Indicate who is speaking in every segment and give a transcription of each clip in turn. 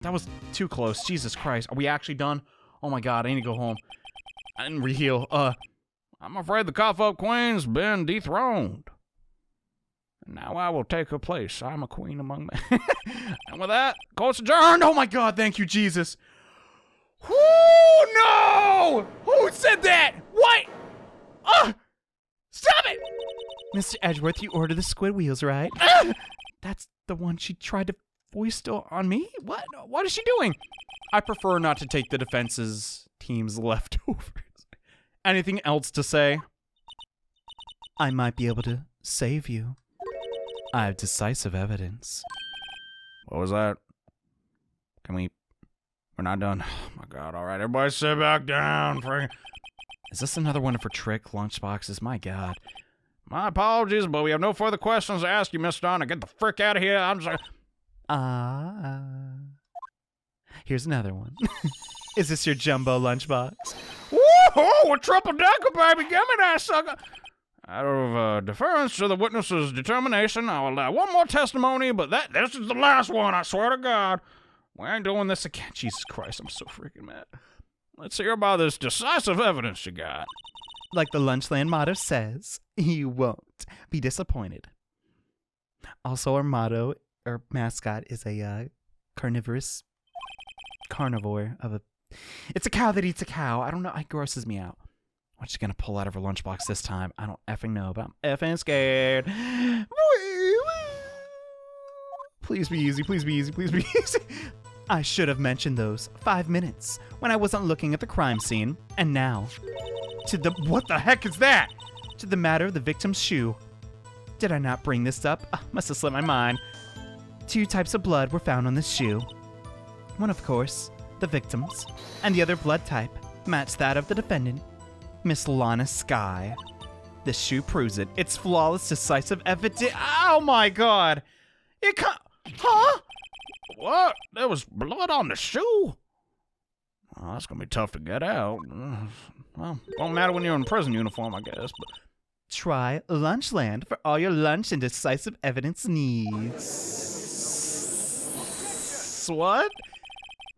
Speaker 1: That was too close. Jesus Christ. Are we actually done? Oh my god, I need to go home. And reheal. I'm afraid the cough-up queen's been dethroned. Now I will take her place. I'm a queen among men. And with that, court's adjourned. Oh my god, thank you, Jesus. No! Who said that? What? Stop it!
Speaker 2: Mr. Edgeworth, you ordered the squid wheels, right?
Speaker 1: That's the one she tried to foist on me? What is she doing? I prefer not to take the defense's team's leftovers. Anything else to say?
Speaker 2: I might be able to save you. I have decisive evidence.
Speaker 1: What was that? We're not done. Oh my god, alright, everybody sit back down. Is this another one of her trick lunchboxes? My god. My apologies, but we have no further questions to ask you, Miss Donna. Get the frick out of here. I'm sorry.
Speaker 2: Here's another one. Is this your jumbo lunchbox?
Speaker 1: Woohoo! A triple decker, baby! Give me that sucker! Out of deference to the witness's determination, I will allow one more testimony, but this is the last one, I swear to God. We ain't doing this again. Jesus Christ, I'm so freaking mad. Let's hear about this decisive evidence you got.
Speaker 2: Like the Lunchland motto says, you won't be disappointed. Also, our motto, or mascot, is a carnivore of a... It's a cow that eats a cow. I don't know. It grosses me out. What's she gonna pull out of her lunchbox this time? I don't effing know, but I'm effing scared. Please be easy, please be easy, please be easy. I should have mentioned those 5 minutes when I wasn't looking at the crime scene. And now, to the... What the heck is that? To the matter of the victim's shoe. Did I not bring this up? Must have slipped my mind. 2 types of blood were found on this shoe. One, of course, the victim's, and the other blood type matched that of the defendant, Miss Lana Skye. This shoe proves it. It's flawless, decisive evidence. Oh my god! It can't... Huh?
Speaker 1: What? There was blood on the shoe? Oh, that's gonna be tough to get out. Well, won't matter when you're in prison uniform, I guess, but...
Speaker 2: Try Lunchland for all your lunch and decisive evidence needs.
Speaker 1: What?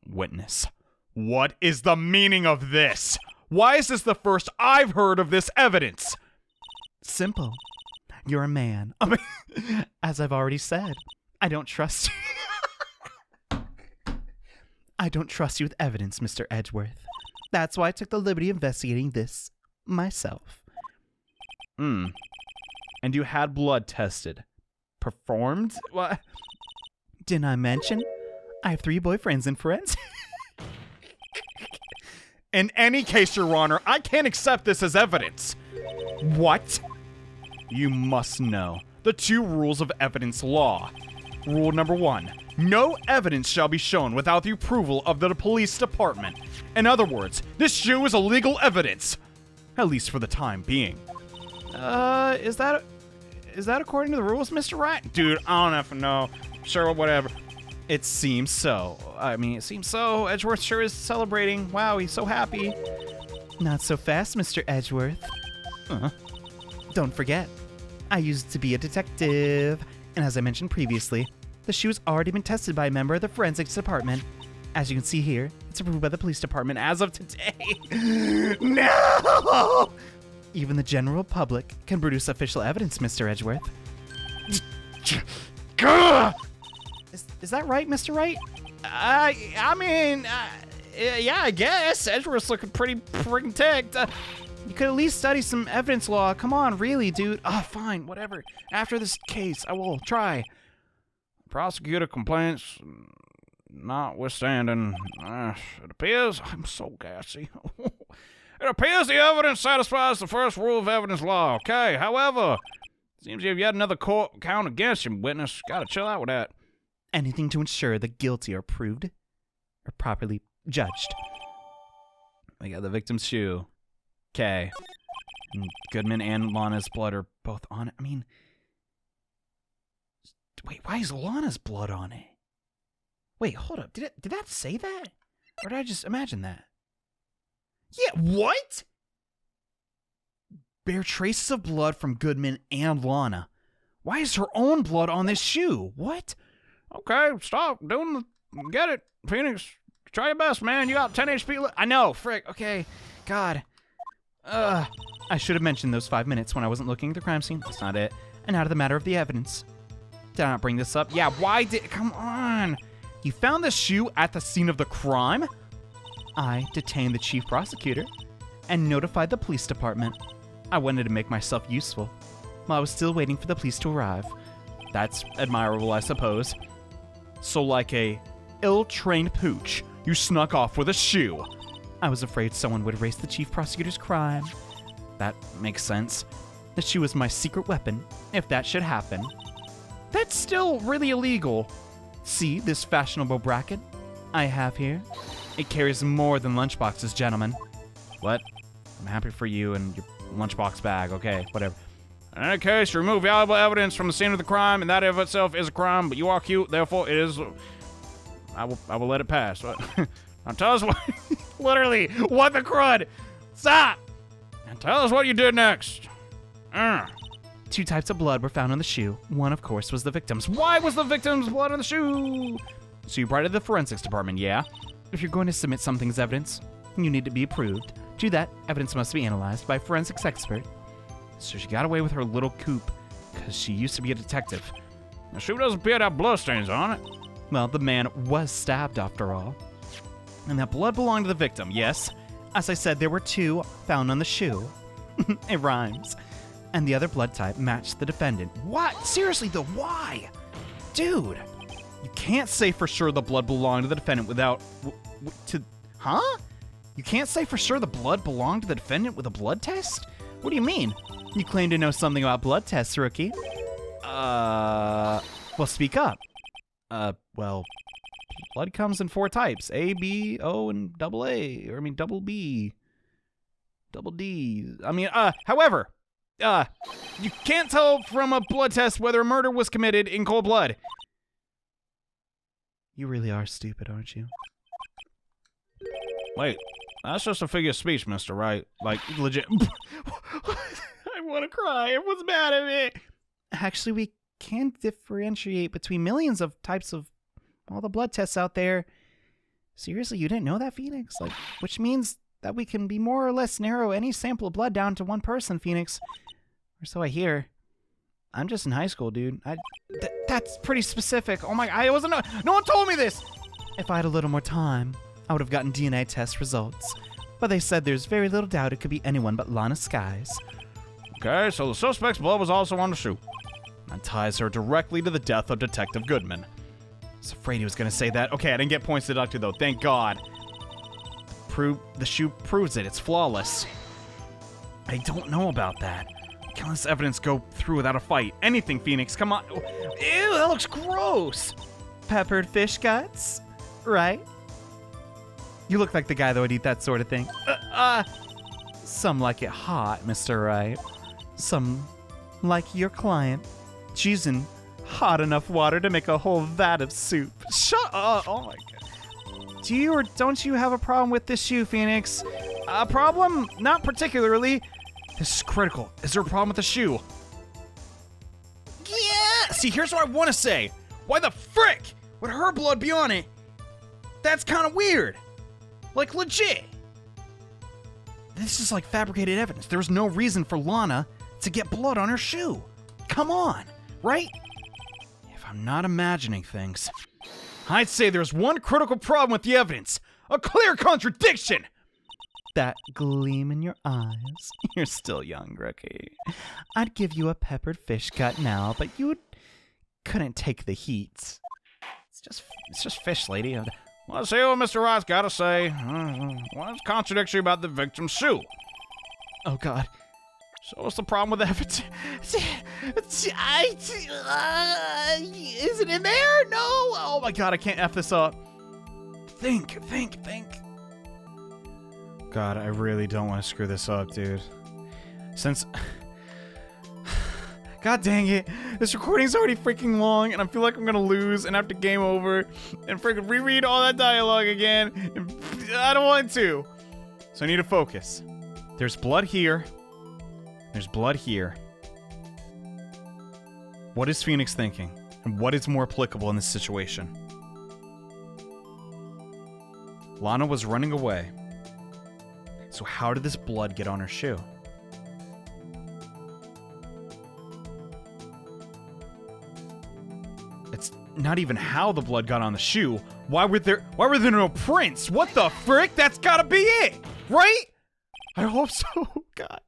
Speaker 1: Witness. What is the meaning of this? Why is this the first I've heard of this evidence?
Speaker 2: Simple. You're a man. As I've already said, I don't trust you. I don't trust you with evidence, Mr. Edgeworth. That's why I took the liberty of investigating this myself.
Speaker 1: And you had blood tested. Performed? What?
Speaker 2: Didn't I mention? I have 3 boyfriends and friends.
Speaker 1: In any case, Your Honor, I can't accept this as evidence. What? You must know the 2 rules of evidence law. Rule number 1. No evidence shall be shown without the approval of the police department. In other words, this shoe is illegal evidence. At least for the time being. Is that according to the rules, Mr. Wright? Dude, I don't have to know. Sure, whatever. It seems so. I mean, it seems so. Edgeworth sure is celebrating. Wow, he's so happy.
Speaker 2: Not so fast, Mr. Edgeworth. Don't forget, I used to be a detective. And as I mentioned previously, the shoe's already been tested by a member of the forensics department. As you can see here, it's approved by the police department as of today. No! Even the general public can produce official evidence, Mr. Edgeworth. Is that right, Mr. Wright?
Speaker 1: I mean, yeah, I guess. Edgeworth's looking pretty freaking ticked.
Speaker 2: You could at least study some evidence law. Come on, really, dude.
Speaker 1: Fine, whatever. After this case, I will try. Prosecutor complaints notwithstanding, it appears... I'm so gassy. It appears the evidence satisfies the first rule of evidence law, okay? However, seems you have yet another court count against you, witness. Gotta chill out with that.
Speaker 2: Anything to ensure the guilty are proved or properly judged.
Speaker 1: We got the victim's shoe. Okay. Goodman and Lana's blood are both on it. I mean... Wait, why is Lana's blood on it? Wait, hold up. Did that say that? Or did I just imagine that? Yeah, what? Bear traces of blood from Goodman and Lana. Why is her own blood on this shoe? What? Okay, stop doing the Get it, Phoenix. Try your best, man. You got 10 HP. I know, frick. Okay, God.
Speaker 2: I should have mentioned those 5 minutes when I wasn't looking at the crime scene. That's not it. And out of the matter of the evidence. Did I not bring this up? Yeah, why did... Come on.
Speaker 1: You found the shoe at the scene of the crime?
Speaker 2: I detained the chief prosecutor and notified the police department. I wanted to make myself useful while I was still waiting for the police to arrive.
Speaker 1: That's admirable, I suppose. So like a ill-trained pooch, you snuck off with a shoe.
Speaker 2: I was afraid someone would erase the chief prosecutor's crime.
Speaker 1: That makes sense.
Speaker 2: The shoe was my secret weapon, if that should happen.
Speaker 1: That's still really illegal.
Speaker 2: See this fashionable bracket I have here? It carries more than lunchboxes, gentlemen.
Speaker 1: What? I'm happy for you and your lunchbox bag. Okay, whatever. In any case, you remove valuable evidence from the scene of the crime, and that of itself is a crime, but you are cute, therefore it is... I will let it pass. Now tell us what... Literally, what the crud? Stop! And tell us what you did next.
Speaker 2: 2 types of blood were found on the shoe. One, of course, was the victim's.
Speaker 1: Why was the victim's blood on the shoe?
Speaker 2: So you brought it to the forensics department, yeah? If you're going to submit something as evidence, you need to be approved. To that, evidence must be analyzed by a forensics expert.
Speaker 1: So she got away with her little coup, because she used to be a detective. The shoe doesn't appear to have bloodstains on it.
Speaker 2: Well, the man was stabbed after all.
Speaker 1: And that blood belonged to the victim, yes?
Speaker 2: As I said, there were 2 found on the shoe. It rhymes. And the other blood type matched the defendant.
Speaker 1: What? Seriously, though, why? Dude, you can't say for sure the blood belonged to the defendant without... Huh? You can't say for sure the blood belonged to the defendant with a blood test? What do you mean?
Speaker 2: You claim to know something about blood tests, rookie.
Speaker 1: Well, speak up. Well, blood comes in 4 types. A, B, O, and double A. Or, I mean, double B. Double D. I mean, however, you can't tell from a blood test whether a murder was committed in cold blood.
Speaker 2: You really are stupid, aren't you?
Speaker 1: Wait, that's just a figure of speech, Mr. Wright. Like, legit. I want to cry. Everyone's mad at me.
Speaker 2: Actually, we can differentiate between millions of types of all the blood tests out there. Seriously, you didn't know that, Phoenix? Like, which means that we can be more or less narrow any sample of blood down to 1 person, Phoenix. Or so I hear. I'm just in high school, dude.
Speaker 1: That's pretty specific. Oh my, I wasn't, no one told me this.
Speaker 2: If I had a little more time, I would have gotten DNA test results. But they said there's very little doubt it could be anyone but Lana Skies.
Speaker 1: Okay, so the suspect's blood was also on the shoe. That ties her directly to the death of Detective Goodman. I was afraid he was going to say that. Okay, I didn't get points deducted, though. Thank God. The shoe proves it. It's flawless. I don't know about that. Can't let this evidence go through without a fight. Anything, Phoenix. Come on. Ew, that looks gross.
Speaker 2: Peppered fish guts, right? You look like the guy that would eat that sort of thing. Some like it hot, Mr. Wright. Some like your client, choosing hot enough water to make a whole vat of soup.
Speaker 1: Shut up. Oh my God. Do you or don't you have a problem with this shoe, Phoenix? A problem? Not particularly. This is critical. Is there a problem with the shoe? Yeah! See, here's what I want to say. Why the frick would her blood be on it? That's kind of weird. Like, legit. This is like fabricated evidence. There's no reason for Lana to get blood on her shoe. Come on, right? If I'm not imagining things, I'd say there's one critical problem with the evidence. A clear contradiction.
Speaker 2: That gleam in your eyes. You're still young, rookie. I'd give you a peppered fish gut now, but you couldn't take the heat.
Speaker 1: It's just fish, lady. Let's see what Mr. Wright's got to say. What's contradictory about the victim's shoe?
Speaker 2: Oh, God.
Speaker 1: So what's the problem with the evidence? Is it in there? No. Oh, my God, I can't F this up. Think. God, I really don't want to screw this up, dude. Since... God dang it. This recording's already freaking long, and I feel like I'm gonna lose and have to game over and freaking reread all that dialogue again. And I don't want to. So I need to focus. There's blood here. There's blood here. What is Phoenix thinking? And what is more applicable in this situation? Lana was running away. So how did this blood get on her shoe? It's not even how the blood got on the shoe. Why were there no prints? What the frick? That's gotta be it, right? I hope so. God.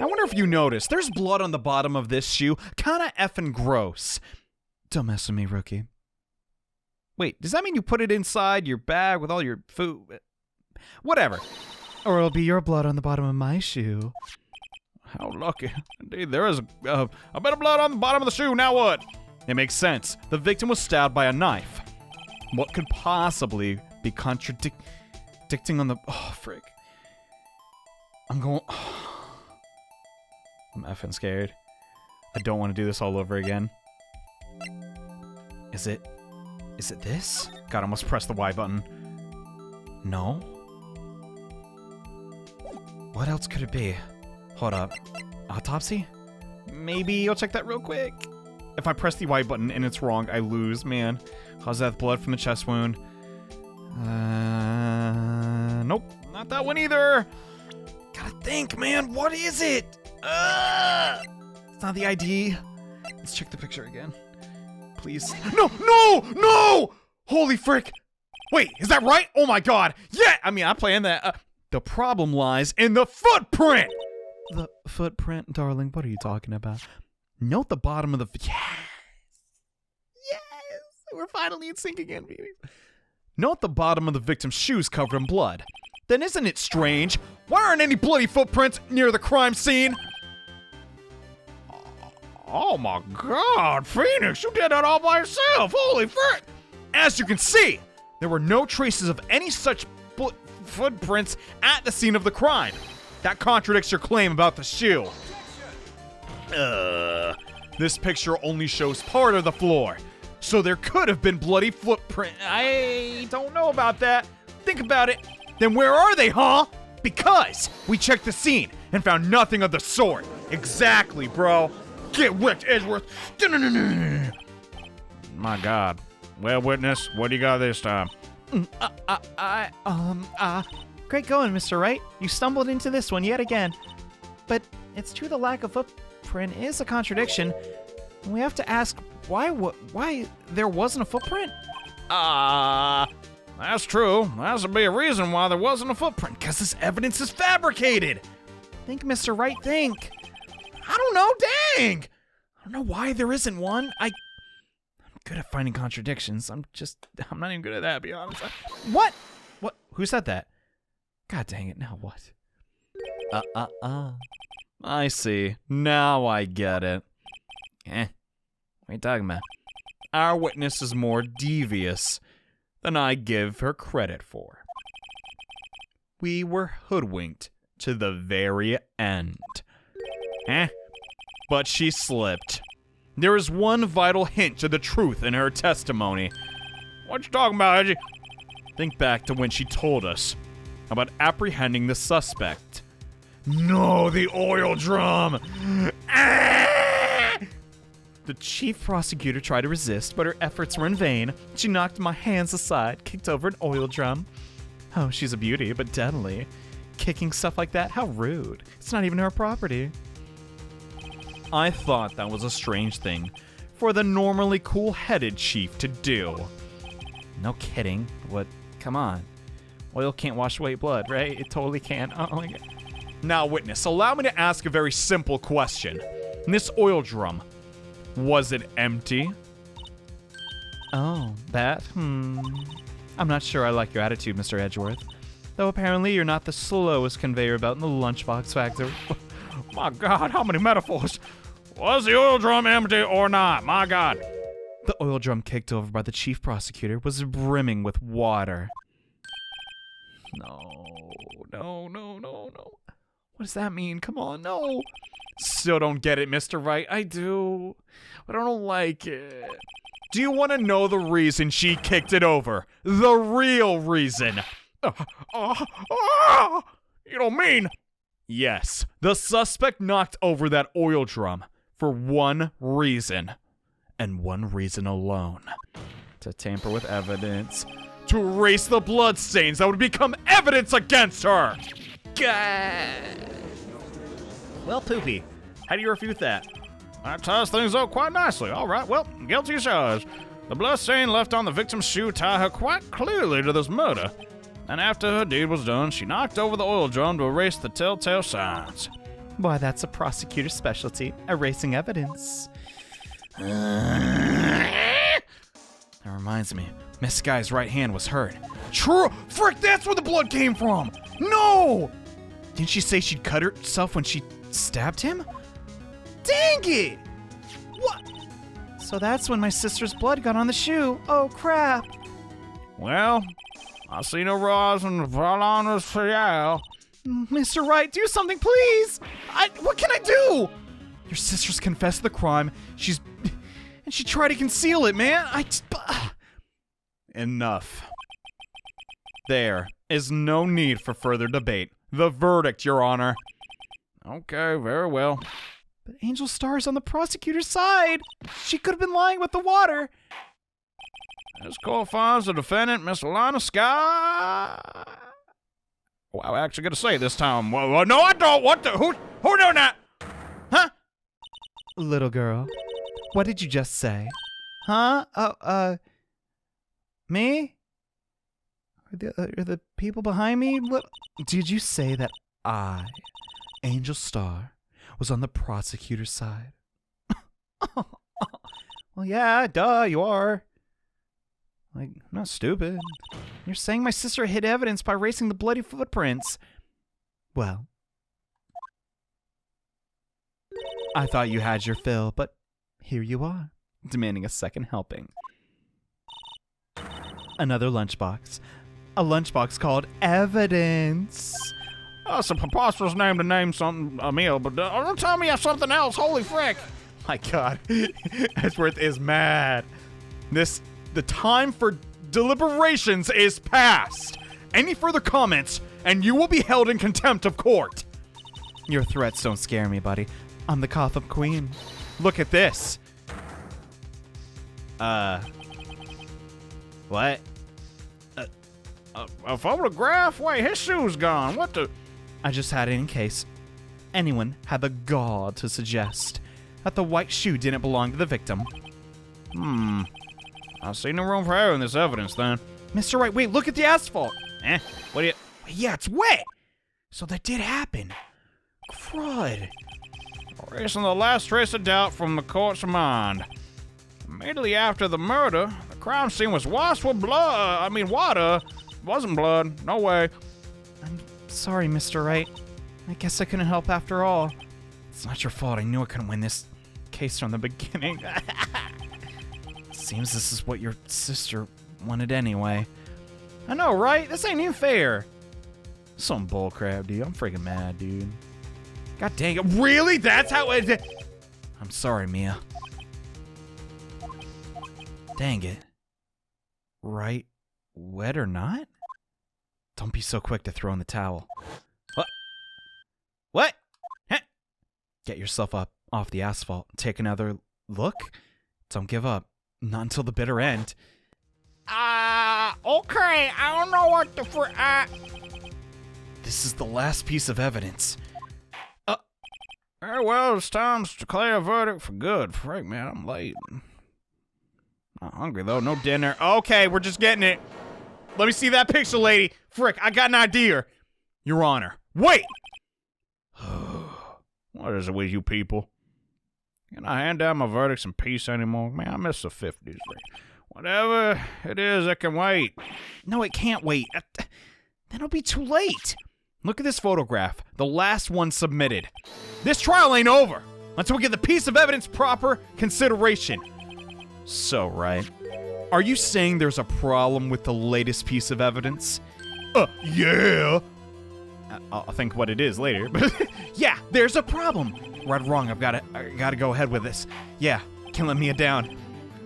Speaker 1: I wonder if you noticed. There's blood on the bottom of this shoe. Kinda effing gross. Don't mess with me, rookie. Wait, does that mean you put it inside your bag with all your food? Whatever. Or it'll be your blood on the bottom of my shoe. How lucky. Indeed, there is a bit of blood on the bottom of the shoe. Now what? It makes sense. The victim was stabbed by a knife. What could possibly be contradicting on the... Oh, frick. I'm effing scared. I don't want to do this all over again. Is it this? God, I almost pressed the Y button. No? What else could it be? Hold up. Autopsy? Maybe I'll check that real quick. If I press the Y button and it's wrong, I lose, man. How's that? Blood from the chest wound? Nope. Not that one either. Gotta think, man. What is it? It's not the ID. Let's check the picture again. Please. No! Holy frick. Wait, is that right? Oh my god. Yeah, I mean, I'm playing that. The problem lies in the footprint. The footprint, darling. What are you talking about? Note the bottom of the... Yes! We're finally in sync again, baby. Note the bottom of the victim's shoes covered in blood. Then isn't it strange? Why aren't any bloody footprints near the crime scene? Oh my god, Phoenix, you did that all by yourself. Holy frick! As you can see, there were no traces of any such footprints at the scene of the crime. That contradicts your claim about the shoe. This picture only shows part of the floor, so there could have been bloody footprint. I don't know about that. Think about it. Then where are they, huh? Because we checked the scene and found nothing of the sort. Exactly, bro. Get wrecked, Edgeworth. My god. Well, witness, what do you got this time?
Speaker 2: Great going, Mr. Wright. You stumbled into this one yet again. But it's true the lack of footprint is a contradiction. We have to ask why there wasn't a footprint?
Speaker 1: That's true. There has to be a reason why there wasn't a footprint, because this evidence is fabricated.
Speaker 2: Think, Mr. Wright, think.
Speaker 1: I don't know, dang! I don't know why there isn't one. I'm good at finding contradictions. I'm not even good at that, to be honest. What? Who said that? God dang it, now what? I see. Now I get it. What are you talking about? Our witness is more devious than I give her credit for. We were hoodwinked to the very end. But she slipped. There is one vital hint to the truth in her testimony. What you talking about, Edgy? Think back to when she told us about apprehending the suspect. No, the oil drum! The chief prosecutor tried to resist, but her efforts were in vain. She knocked my hands aside, kicked over an oil drum. Oh, she's a beauty, but deadly. Kicking stuff like that? How rude. It's not even her property. I thought that was a strange thing for the normally cool-headed chief to do. No kidding. What? Come on. Oil can't wash away blood, right? It totally can't. Oh my god. Now, witness, allow me to ask a very simple question. This oil drum, was it empty?
Speaker 2: Oh, that? I'm not sure I like your attitude, Mr. Edgeworth. Though apparently you're not the slowest conveyor belt in the lunchbox factory.
Speaker 1: My god, how many metaphors? Was the oil drum empty or not? My god.
Speaker 2: The oil drum kicked over by the chief prosecutor was brimming with water.
Speaker 1: No. What does that mean? Come on, no. Still don't get it, Mr. Wright. I do, but I don't like it. Do you want to know the reason she kicked it over? The real reason. You don't mean... Yes, the suspect knocked over that oil drum for one reason, and one reason alone. To tamper with evidence. to erase the bloodstains that would become evidence against her.
Speaker 2: Well, Poopy, how do you refute that?
Speaker 1: That ties things up quite nicely. All right, well, guilty as charged. The bloodstain left on the victim's shoe tie her quite clearly to this murder. And after her deed was done, she knocked over the oil drum to erase the telltale signs.
Speaker 2: Why, that's a prosecutor's specialty, erasing evidence. That reminds me, Miss Guy's right hand was hurt.
Speaker 1: True! Frick, that's where the blood came from! No!
Speaker 2: Didn't she say she'd cut herself when she stabbed him? Dang it! What? So that's when my sister's blood got on the shoe. Oh, crap.
Speaker 1: Well, I see no reason to fall on us for y'all.
Speaker 2: Mr. Wright, do something, please! What can I do? Your sister's confessed the crime. And she tried to conceal it, man.
Speaker 1: Enough. There is no need for further debate. The verdict, Your Honor. Okay, very well.
Speaker 2: But Angel Star's on the prosecutor's side. She could have been lying with the water.
Speaker 1: This court finds the defendant, Miss Lana Sky. Oh, I'm actually gonna say it this time. Well, no, I don't. What the? Who doing that? Huh?
Speaker 2: Little girl, what did you just say? Huh? Me? Are the people behind me? What? Did you say that I, Angel Star, was on the prosecutor's side? Well, yeah, duh, you are. Like, I'm not stupid. You're saying my sister hid evidence by erasing the bloody footprints. Well, I thought you had your fill, but here you are, demanding a second helping. Another lunchbox. A lunchbox called Evidence.
Speaker 1: That's a preposterous name to name something a meal, but don't tell me you have something else. Holy frick!
Speaker 2: My God,
Speaker 1: Edgeworth is mad. The time for deliberations is past. Any further comments, and you will be held in contempt of court.
Speaker 2: Your threats don't scare me, buddy. I'm the Gotham Queen.
Speaker 1: Look at this.
Speaker 2: What?
Speaker 1: A photograph? Wait, his shoe's gone. What the?
Speaker 2: I just had it in case anyone had the gall to suggest that the white shoe didn't belong to the victim.
Speaker 1: I see no room for error in this evidence, then.
Speaker 2: Mr. Wright, wait, look at the asphalt.
Speaker 1: What do you...
Speaker 2: Yeah, it's wet. So that did happen. Crud.
Speaker 1: Erasing the last trace of doubt from the court's mind. Immediately after the murder, the crime scene was washed with water. It wasn't blood. No way.
Speaker 2: I'm sorry, Mr. Wright. I guess I couldn't help after all. It's not your fault. I knew I couldn't win this case from the beginning. Seems this is what your sister wanted anyway. I know, right? This ain't even fair. Some bullcrap, dude. I'm freaking mad, dude. God dang it.
Speaker 1: Really? That's how it...
Speaker 2: I'm sorry, Mia. Dang it. Right? Wet or not? Don't be so quick to throw in the towel. What? Huh? Get yourself up off the asphalt. Take another look. Don't give up. Not until the bitter end.
Speaker 1: Okay. I don't know what the
Speaker 2: This is the last piece of evidence.
Speaker 1: Very well, it's time to declare a verdict for good. Frick, man, I'm late. Not hungry, though. No dinner. Okay, we're just getting it. Let me see that picture, lady. Frick, I got an idea. Your Honor. Wait! What is it with you people? Can I hand down my verdicts in peace anymore? Man, I miss the 50s. Whatever it is, it can wait.
Speaker 2: No, it can't wait. Then it'll be too late.
Speaker 1: Look at this photograph. The last one submitted. This trial ain't over until we get the piece of evidence proper consideration. So, right. Are you saying there's a problem with the latest piece of evidence? Yeah. I'll think what it is later. Yeah, there's a problem. Right or wrong, I gotta go ahead with this. Yeah, can't let Mia down.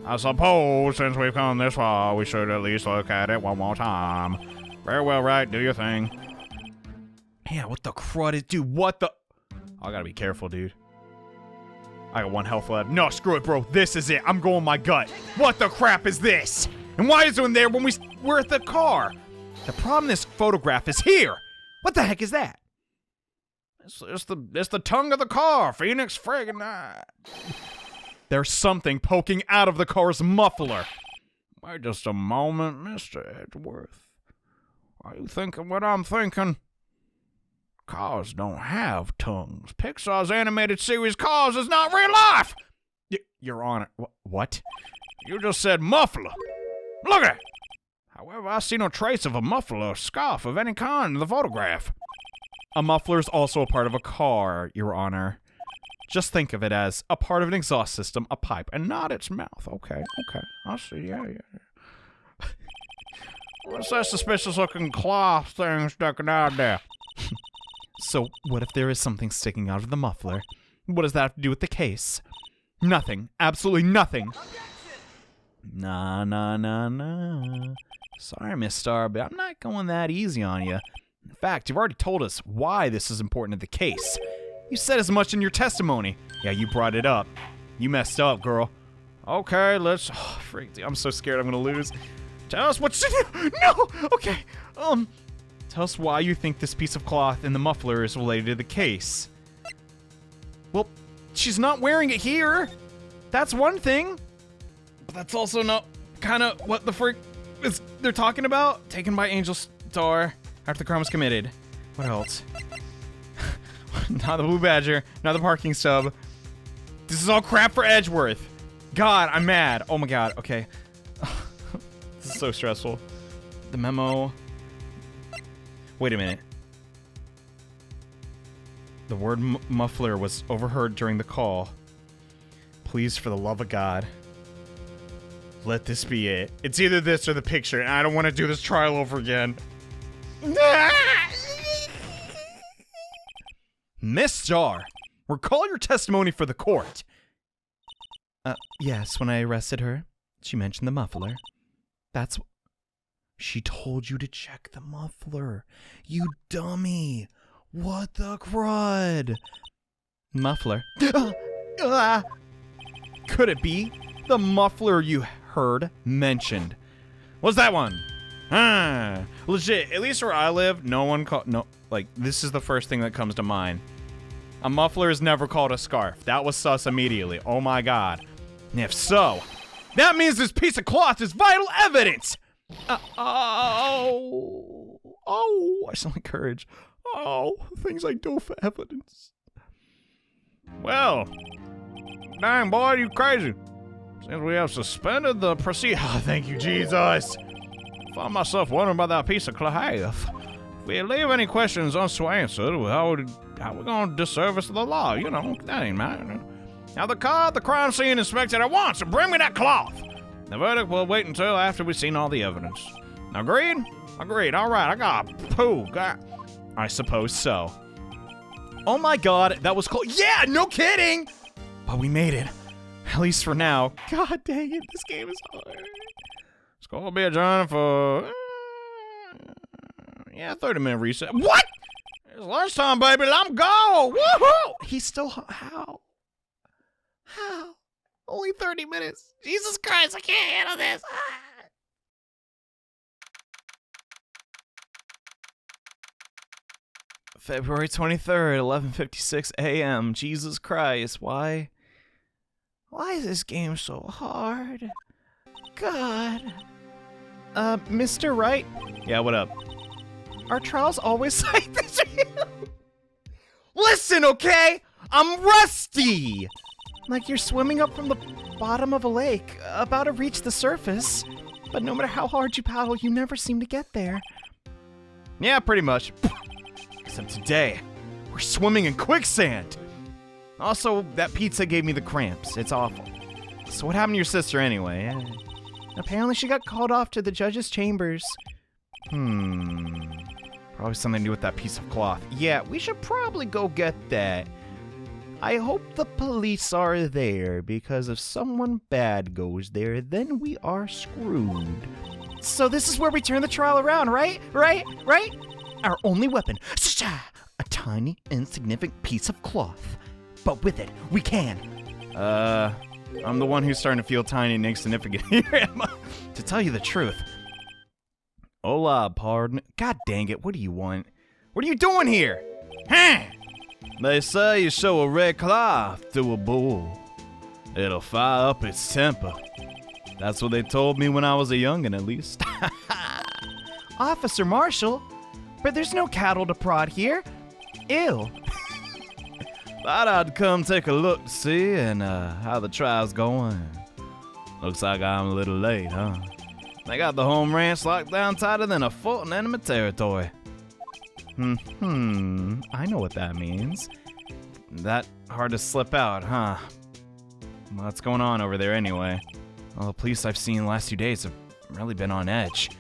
Speaker 1: I suppose since we've come this far, we should at least look at it one more time. Very well, right, do your thing. Yeah, what the crud is... Dude, what the... I gotta be careful, dude. I got one health left. No, screw it, bro. This is it. I'm going my gut. What the crap is this? And why is it in there when we're at the car? The problem this photograph is here.
Speaker 2: What the heck is that?
Speaker 1: It's the tongue of the car, Phoenix friggin' There's something poking out of the car's muffler. Wait just a moment, Mr. Edgeworth. Are you thinking what I'm thinking? Cars don't have tongues. Pixar's animated series Cars is not real life!
Speaker 2: Your Honor, what?
Speaker 1: You just said muffler. Look at it! However, I see no trace of a muffler or scarf of any kind in the photograph.
Speaker 2: A muffler is also a part of a car, Your Honor. Just think of it as a part of an exhaust system, a pipe, and not its mouth.
Speaker 1: Okay, I see, yeah. What's that suspicious-looking cloth thing sticking out there?
Speaker 2: So, what if there is something sticking out of the muffler? What does that have to do with the case? Nothing. Absolutely nothing. Nah. Sorry, Miss Star, but I'm not going that easy on you. In fact, you've already told us why this is important to the case. You said as much in your testimony. Yeah, you brought it up. You messed up, girl.
Speaker 1: Okay, let's...
Speaker 2: Oh, freak, dude, I'm so scared I'm gonna lose.
Speaker 1: Tell us what you...
Speaker 2: No! Okay, tell us why you think this piece of cloth in the muffler is related to the case. Well, she's not wearing it here. That's one thing. But that's also not kind of what the freak is they're talking about. Taken by Angel Star after the crime was committed. What else? Not the Blue Badger. Not the parking stub. This is all crap for Edgeworth. God, I'm mad. Oh my god. Okay. This is so stressful. The memo. Wait a minute. The word muffler was overheard during the call. Please, for the love of God, let this be it. It's either this or the picture, and I don't want to do this trial over again. Miss Star, recall your testimony for the court. Yes, when I arrested her, she mentioned the muffler. That's... She told you to check the muffler. You dummy. What the crud? Muffler. Could it be the muffler you heard mentioned? What's that one? Legit, at least where I live, no one this is the first thing that comes to mind. A muffler is never called a scarf. That was sus immediately. Oh my god. And if so, that means this piece of cloth is vital evidence! I sound like Courage. Oh, things I do for evidence.
Speaker 1: Well, dang boy, you crazy. Since we have suspended the Oh, thank you, Jesus. I find myself wondering about that piece of cloth. If we leave any questions unanswered, how we gonna disservice the law? You know, that ain't matter. Now the crime scene inspected at once and bring me that cloth. The verdict will wait until after we've seen all the evidence. Agreed? Agreed. All right, I got poo.
Speaker 2: I suppose so. Oh my god, that was close. Yeah, no kidding! But we made it. At least for now. God dang it, this game is hard.
Speaker 1: It's gonna be adjourned for... 30-minute reset. What? It's lunchtime, baby. Let 'em go. Woohoo!
Speaker 2: He's still... How? Only 30 minutes. Jesus Christ, I can't handle this. February 23rd, 11:56 a.m. Jesus Christ, why is this game so hard? God. Mr. Wright?
Speaker 1: Yeah, what up?
Speaker 2: Our trials always like this. Listen, okay? I'm rusty! Like you're swimming up from the bottom of a lake, about to reach the surface. But no matter how hard you paddle, you never seem to get there.
Speaker 1: Yeah, pretty much.
Speaker 2: Except today, we're swimming in quicksand. Also, that pizza gave me the cramps. It's awful. So what happened to your sister anyway? Apparently she got called off to the judge's chambers. Probably something to do with that piece of cloth. Yeah, we should probably go get that. I hope the police are there, because if someone bad goes there, then we are screwed. So this is where we turn the trial around, right? Right? Our only weapon, a tiny, insignificant piece of cloth. But with it, we can. I'm the one who's starting to feel tiny and insignificant here. To tell you the truth. Hola, pardon. God dang it, what do you want? What are you doing here? Huh? They say you show a red cloth to a bull, it'll fire up its temper. That's what they told me when I was a youngin', at least. Officer Marshall, but there's no cattle to prod here. Ew. Thought I'd come take a look to see and how the trial's going. Looks like I'm a little late, huh? They got the home ranch locked down tighter than a fort in enemy territory. I know what that means. That hard to slip out, huh? What's going on over there anyway? Well, the police I've seen the last 2 days have really been on edge.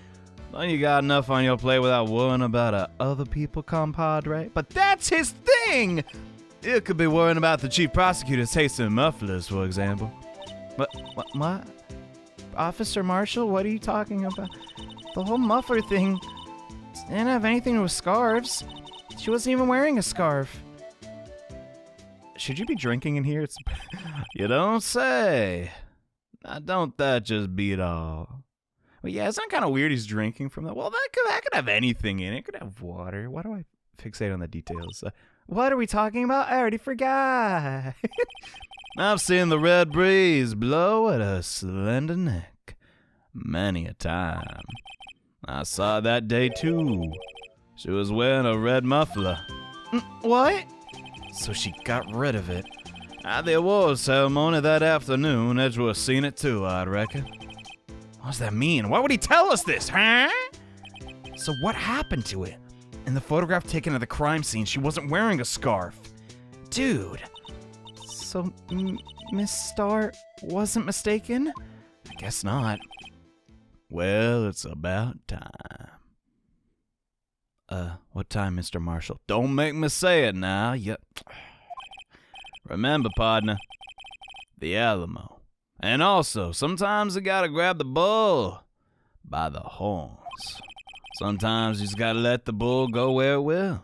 Speaker 2: Well, you got enough on your plate without worrying about other people, compadre? But that's his thing! You could be worrying about the chief prosecutor's taste in mufflers, for example. What? Officer Marshall, what are you talking about? The whole muffler thing didn't have anything to do with scarves. She wasn't even wearing a scarf. Should you be drinking in here? You don't say. Now, don't that just beat all? Well, yeah, isn't it kind of weird he's drinking from that? Well, that could have anything in it. It could have water. Why do I fixate on the details? What are we talking about? I already forgot. I've seen the red breeze blow at her slender neck many a time. I saw that day too. She was wearing a red muffler. What? So she got rid of it. At the awards ceremony that afternoon, Edgeworth seen it too, I'd reckon. What does that mean? Why would he tell us this, huh? So what happened to it? In the photograph taken at the crime scene, she wasn't wearing a scarf. Dude. So, Miss Starr wasn't mistaken? I guess not. Well, it's about time. What time, Mr. Marshall? Don't make me say it now. Remember, partner, the Alamo. And also, sometimes you gotta grab the bull by the horns. Sometimes you just gotta let the bull go where it will.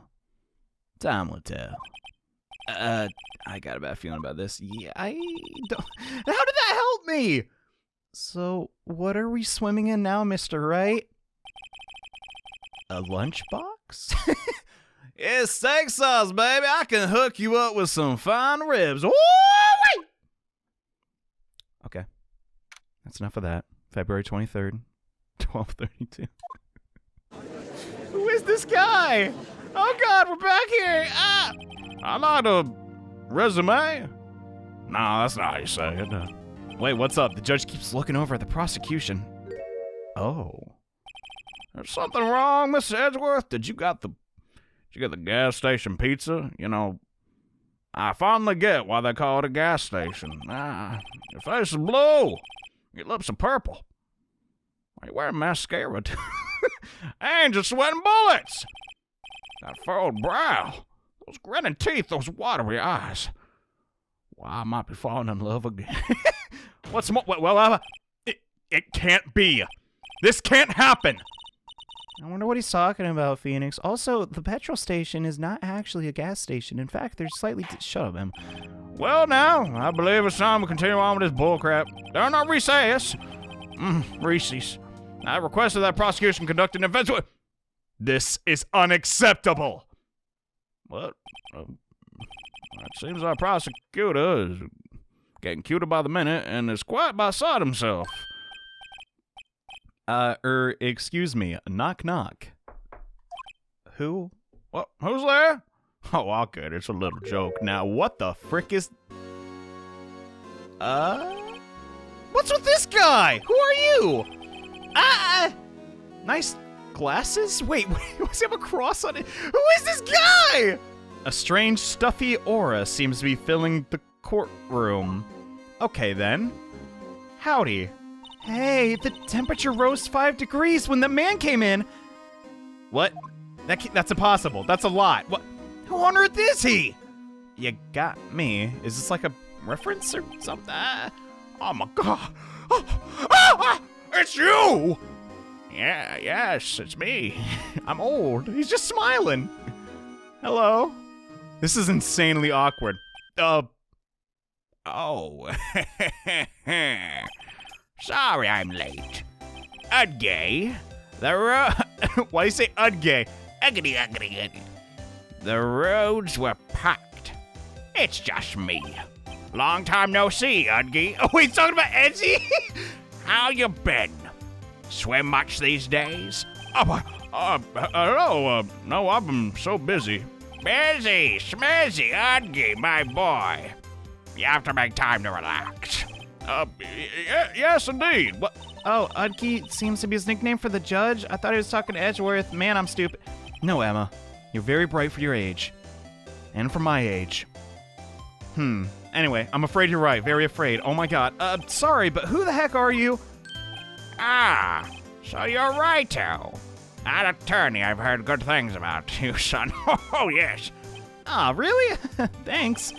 Speaker 2: Time will tell. I got a bad feeling about this. Yeah, I don't... How did that help me? So, what are we swimming in now, Mr. Wright? A lunchbox? It's steak sauce, baby. I can hook you up with some fine ribs. Woo-wee! Okay. That's enough of that. February 23rd, 12:32. Who is this guy? Oh, God, we're back here.
Speaker 1: I like a resume. Nah, that's not how you say it.
Speaker 2: Wait, what's up? The judge keeps looking over at the prosecution. Oh.
Speaker 1: There's something wrong, Miss Edgeworth? Did you get the gas station pizza? You know, I finally get why they call it a gas station. Your face is blue. Your lips are purple. Why are you wearing mascara? And you're sweating bullets. That furrowed brow. Those grinning teeth. Those watery eyes. Why, I might be falling in love again. What's more? Well, it can't be. This can't happen.
Speaker 2: I wonder what he's talking about, Phoenix. Also, the petrol station is not actually a gas station. In fact, they're slightly... Shut up, Em.
Speaker 1: Well, now, I believe it's time to continue on with this bullcrap. There no recess. Reese's. I requested that prosecution conduct an investigation. This is unacceptable. What? It seems our prosecutor is getting cuter by the minute and is quite beside himself.
Speaker 2: Excuse me. Knock, knock. Who?
Speaker 1: What? Who's there?
Speaker 2: Oh, I'll get it. It's a little joke. Now, what the frick is... What's with this guy? Who are you? Nice glasses? Wait, does he have a cross on it? Who is this guy? A strange, stuffy aura seems to be filling the courtroom. Okay, then. Howdy. Hey, the temperature rose 5 degrees when the man came in. What? That's impossible. That's a lot. What? Who on earth is he? You got me. Is this like a reference or something?
Speaker 1: Oh my God. It's you! Yeah, yes, it's me.
Speaker 2: I'm old. He's just smiling. Hello? This is insanely awkward.
Speaker 1: Oh. Sorry I'm late. Udgay. Why do you say Udgay? Uggity. The roads were packed. It's just me. Long time no see, Udgy. Oh, he's talking about Edgy? How you been? Swim much these days? Hello. No, I've been so busy. Busy, schmizzy, Udgy, my boy. You have to make time to relax. Yes, indeed. What?
Speaker 2: Oh, Udky seems to be his nickname for the judge. I thought he was talking to Edgeworth. Man, I'm stupid. No, Emma. You're very bright for your age. And for my age. Anyway, I'm afraid you're right. Very afraid. Oh my god. Sorry, but who the heck are you?
Speaker 1: Ah, so you're righto. An attorney, I've heard good things about you, son. Oh, yes.
Speaker 2: Ah, really? Thanks.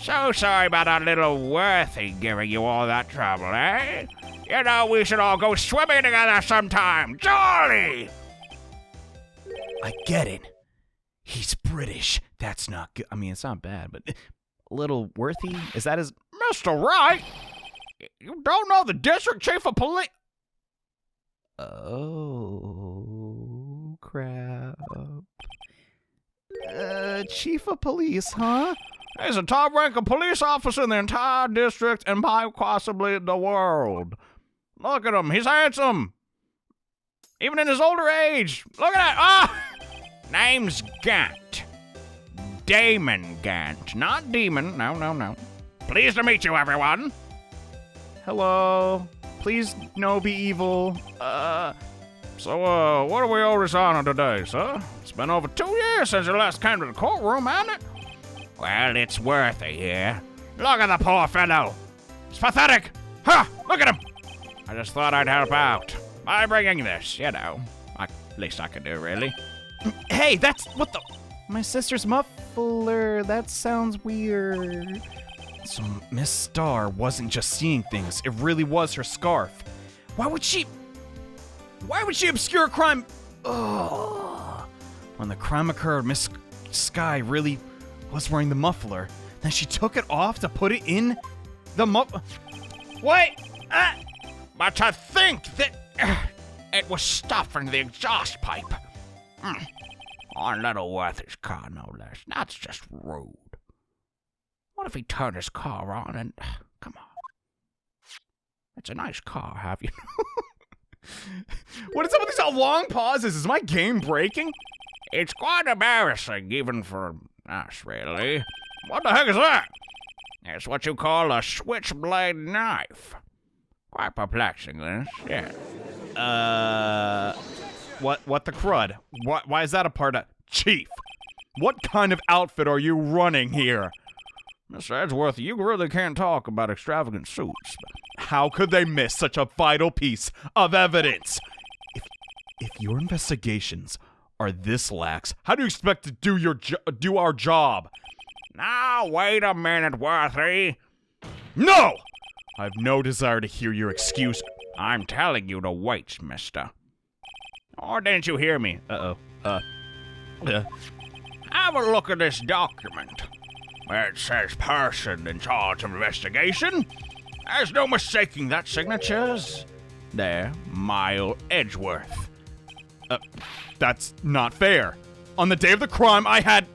Speaker 1: So sorry about our little Worthy giving you all that trouble, eh? You know, we should all go swimming together sometime. Jolly!
Speaker 2: I get it. He's British. That's not good. I mean, it's not bad, but a little Worthy? Is that his...
Speaker 1: Mr. Wright? You don't know the district chief of police?
Speaker 2: Oh, crap. Chief of police, huh?
Speaker 1: He's a top-ranking police officer in the entire district and possibly the world. Look at him. He's handsome. Even in his older age. Look at that. Ah! Name's Gant. Damon Gant. Not Demon. No. Pleased to meet you, everyone.
Speaker 2: Hello. Please, no, be evil.
Speaker 1: So, what do we owe this honor today, sir? It's been over 2 years since you last came to the courtroom, hasn't it? Well, it's Worthy here. Look at the poor fellow. It's pathetic. Look at him. I just thought I'd help out by bringing this, you know. Least I could do, really.
Speaker 2: Hey, that's... What the... My sister's muffler. That sounds weird. So Miss Starr wasn't just seeing things. It really was her scarf. Why would she obscure a crime? Ugh. When the crime occurred, Miss Sky really was wearing the muffler. Then she took it off to put it in the
Speaker 1: Wait! But to think that it was stuffed into the exhaust pipe. On little Worthy's car, no less. That's just rude. What if he turned his car on and... Come on. It's a nice car, have you?
Speaker 2: What is up with these long pauses? Is my game breaking?
Speaker 1: It's quite embarrassing, even for us, really. What the heck is that? It's what you call a switchblade knife. Quite perplexing, this, yeah.
Speaker 2: What the crud? Why is that a part of... Chief, what kind of outfit are you running here?
Speaker 1: Mr. Edgeworth, you really can't talk about extravagant suits.
Speaker 2: How could they miss such a vital piece of evidence? If your investigations are this lax, how do you expect to do our job?
Speaker 1: Now, wait a minute, Worthy.
Speaker 2: No! I have no desire to hear your excuse.
Speaker 1: I'm telling you to wait, mister. Or didn't you hear me? Have a look at this document. Where it says person in charge of investigation. There's no mistaking that signature's there, Mile Edgeworth.
Speaker 2: That's not fair. On the day of the crime, I had...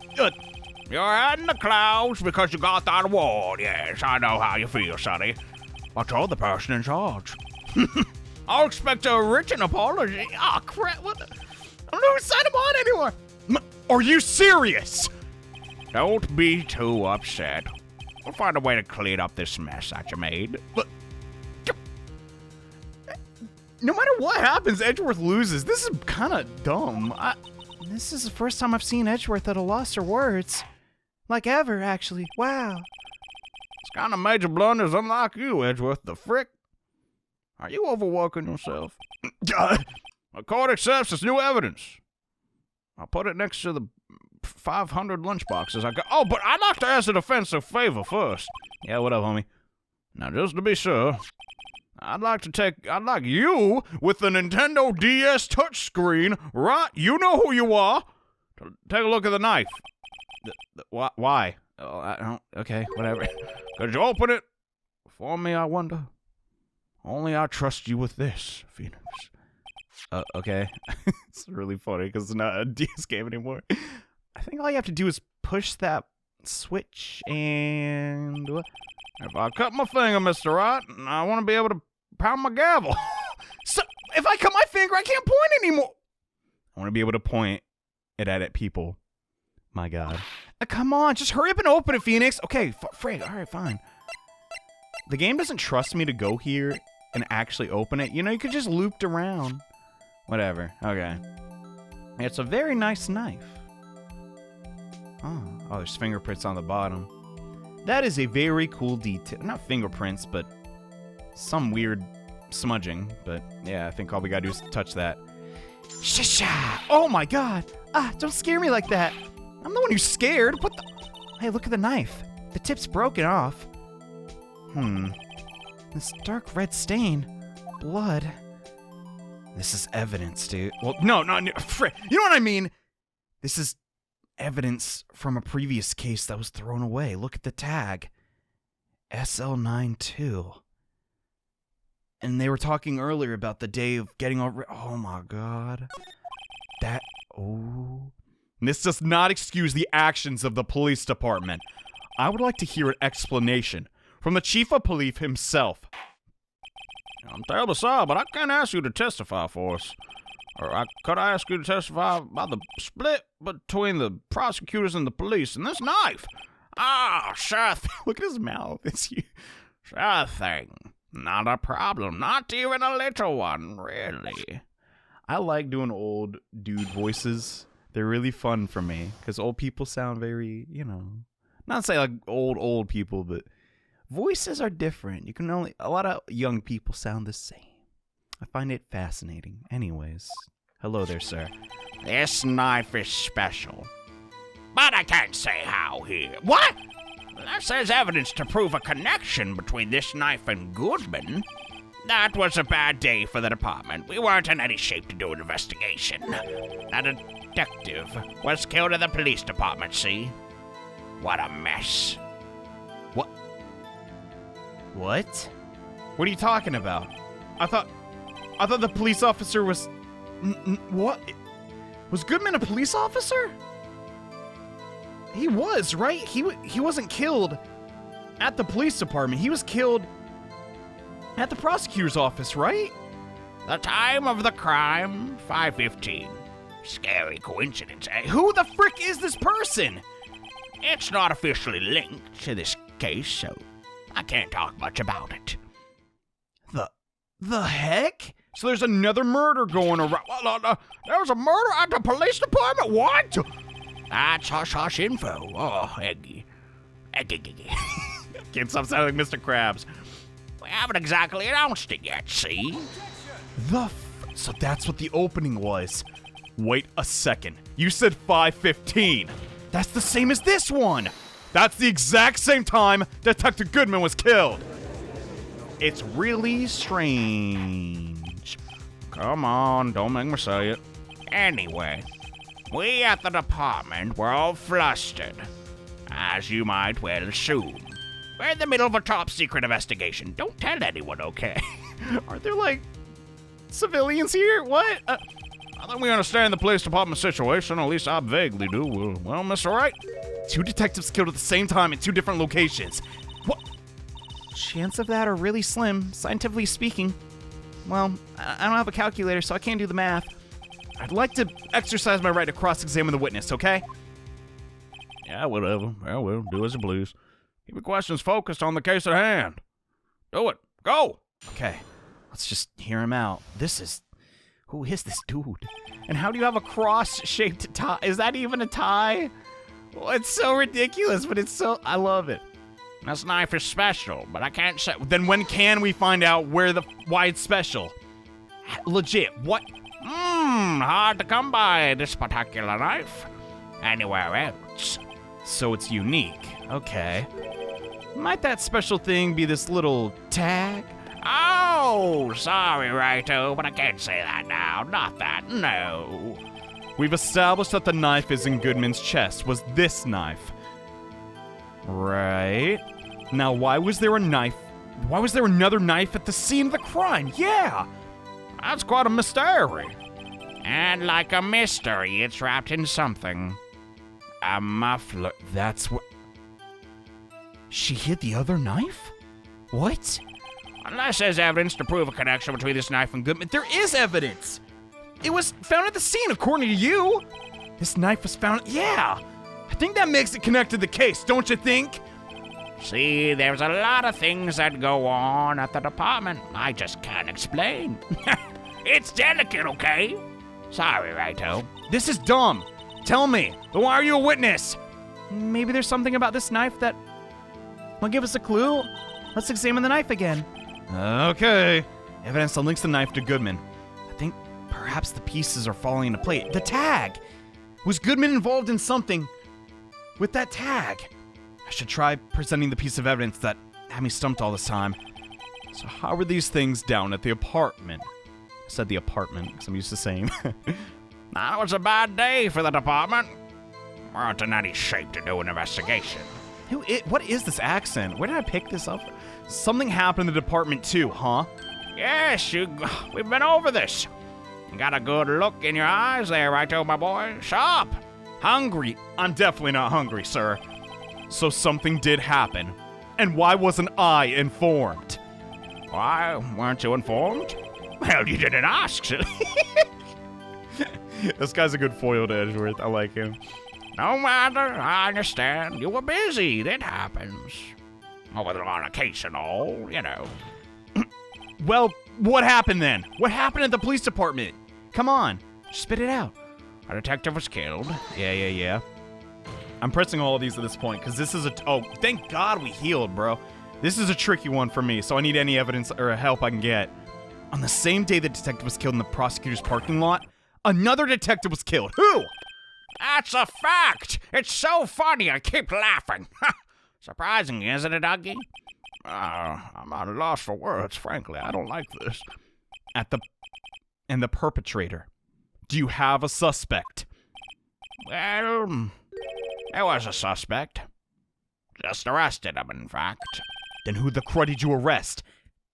Speaker 1: You're head in the clouds because you got that award. Yes, I know how you feel, sonny. But you're the person in charge. I'll expect a written apology.
Speaker 2: Ah, crap, what the... I don't know whose side I'm on anymore. Are you serious?
Speaker 1: Don't be too upset. We'll find a way to clean up this mess that you made.
Speaker 2: But no matter what happens, Edgeworth loses. This is kind of dumb. This is the first time I've seen Edgeworth at a loss for words. Like ever, actually. Wow.
Speaker 1: It's kind of major blunders unlike you, Edgeworth. The frick? Are you overworking yourself? The court accepts this new evidence. I'll put it next to the 500 lunchboxes I got. Oh, but I'd like to ask the defense a favor first.
Speaker 2: Yeah, what up, homie?
Speaker 1: Now, just to be sure, I'd like you with the Nintendo DS touchscreen, right? You know who you are. To take a look at the knife.
Speaker 2: Why? Oh, okay, whatever.
Speaker 1: Could you open it for me, I wonder? Only I trust you with this, Phoenix.
Speaker 2: Okay. It's really funny because it's not a DS game anymore. I think all you have to do is push that switch and...
Speaker 1: If I cut my finger, Mr. Wright, I want to be able to pound my gavel.
Speaker 2: So, if I cut my finger, I can't point anymore. I want to be able to point it at people. My God. Come on, just hurry up and open it, Phoenix. Okay, frig, all right, fine. The game doesn't trust me to go here and actually open it. You know, you could just looped around. Whatever, okay. It's a very nice knife. Oh, there's fingerprints on the bottom. That is a very cool detail. Not fingerprints, but some weird smudging. But yeah, I think all we gotta do is touch that. Shisha! Oh my God! Don't scare me like that. I'm the one who's scared. What the? Hey, look at the knife. The tip's broken off. This dark red stain. Blood. This is evidence, dude. Well, no. You know what I mean? This is evidence from a previous case that was thrown away. Look at the tag. SL92. And they were talking earlier about the day of getting over. Oh my God. This does not excuse the actions of the police department. I would like to hear an explanation from the chief of police himself.
Speaker 1: I'm terribly sorry, but I can't ask you to testify for us. Or could I ask you to testify about the split between the prosecutors and the police and this knife? Sure.
Speaker 2: Look at his mouth. It's you.
Speaker 1: Sure thing. Not a problem. Not even a little one, really.
Speaker 2: I like doing old dude voices. They're really fun for me because old people sound very, you know, not say like old people, but voices are different. A lot of young people sound the same. I find it fascinating. Anyways, hello there, sir.
Speaker 1: This knife is special, but I can't say how here.
Speaker 2: What?
Speaker 1: That says evidence to prove a connection between this knife and Goodman. That was a bad day for the department. We weren't in any shape to do an investigation. A detective was killed in the police department, see? What a mess.
Speaker 2: What? What are you talking about? I thought the police officer was... What? Was Goodman a police officer? He was, right? He wasn't killed at the police department. He was killed at the prosecutor's office, right?
Speaker 1: The time of the crime, 5:15. Scary coincidence, eh?
Speaker 2: Who the frick is this person?
Speaker 1: It's not officially linked to this case, so I can't talk much about it.
Speaker 2: The heck? So there's another murder going around.
Speaker 1: There was a murder at the police department? What? That's hush-hush info. Oh, Eggy.
Speaker 2: Can't stop sounding like Mr. Krabs.
Speaker 1: We haven't exactly announced it yet, see?
Speaker 2: So that's what the opening was. Wait a second. You said 5:15. That's the same as this one. That's the exact same time Detective Goodman was killed. It's really strange.
Speaker 1: Come on, don't make me say it. Anyway, we at the department were all flustered, as you might well assume. We're in the middle of a top-secret investigation. Don't tell anyone, okay?
Speaker 2: Are there, like, civilians here? What?
Speaker 1: I think we understand the police department situation, at least I vaguely do. Well, Mr. Wright?
Speaker 2: 2 detectives killed at the same time in 2 different locations. What? Chance of that are really slim, scientifically speaking. Well, I don't have a calculator, so I can't do the math. I'd like to exercise my right to cross-examine the witness, okay?
Speaker 1: Yeah, whatever. Well, do as you please. Keep your questions focused on the case at hand. Do it. Go!
Speaker 2: Okay, let's just hear him out. Who is this dude? And how do you have a cross-shaped tie? Is that even a tie? Well, it's so ridiculous, but I love it.
Speaker 1: This knife is special, but I can't say.
Speaker 2: Then when can we find out why it's special? Legit, what?
Speaker 1: Hard to come by this particular knife anywhere else.
Speaker 2: So it's unique. Okay. Might that special thing be this little tag?
Speaker 1: Oh, sorry, Righto, but I can't say that now. Not that, no.
Speaker 2: We've established that the knife is in Goodman's chest. Was this knife? Right. Now, why was there a knife? Why was there another knife at the scene of the crime? Yeah.
Speaker 1: That's quite a mystery.
Speaker 3: And like a mystery, it's wrapped in something. A muffler.
Speaker 2: That's what... She hid the other knife? What?
Speaker 3: Unless there's evidence to prove a connection between this knife and Goodman.
Speaker 2: There is evidence! It was found at the scene, according to you! This knife was found... Yeah! I think that makes it connect to the case, don't you think?
Speaker 3: See, there's a lot of things that go on at the department I just can't explain. It's delicate, okay? Sorry, Righto.
Speaker 2: This is dumb! Tell me! Why are you a witness? Maybe there's something about this knife that will give us a clue? Let's examine the knife again. Okay. Evidence that links the knife to Goodman. I think perhaps the pieces are falling into place. The tag! Was Goodman involved in something with that tag? I should try presenting the piece of evidence that had me stumped all this time. So how were these things down at the apartment? I said the apartment, because I'm used to saying.
Speaker 3: That was a bad day for the department. Weren't in any shape to do an investigation.
Speaker 2: What is this accent? Where did I pick this up? Something happened in the department too, huh?
Speaker 3: Yes, we've been over this. You got a good look in your eyes there, Righto, my boy. Sharp.
Speaker 2: Hungry? I'm definitely not hungry, sir. So something did happen. And why wasn't I informed?
Speaker 3: Why weren't you informed? Well, you didn't ask, silly.
Speaker 2: This guy's a good foil to Edgeworth. I like him.
Speaker 3: No matter, I understand. You were busy. That happens. Over on a case and all, you know.
Speaker 2: Well, what happened then? What happened at the police department? Come on, spit it out.
Speaker 3: A detective was killed.
Speaker 2: Yeah. I'm pressing all of these at this point, because this is oh, thank God we healed, bro. This is a tricky one for me, so I need any evidence or help I can get. On the same day the detective was killed in the prosecutor's parking lot, another detective was killed. Who?
Speaker 3: That's a fact. It's so funny. I keep laughing. Surprising, isn't it, Dougie? I'm at a loss for words, frankly. I don't like this.
Speaker 2: And the perpetrator. Do you have a suspect?
Speaker 3: Well, there was a suspect. Just arrested him, in fact.
Speaker 2: Then who the crud did you arrest?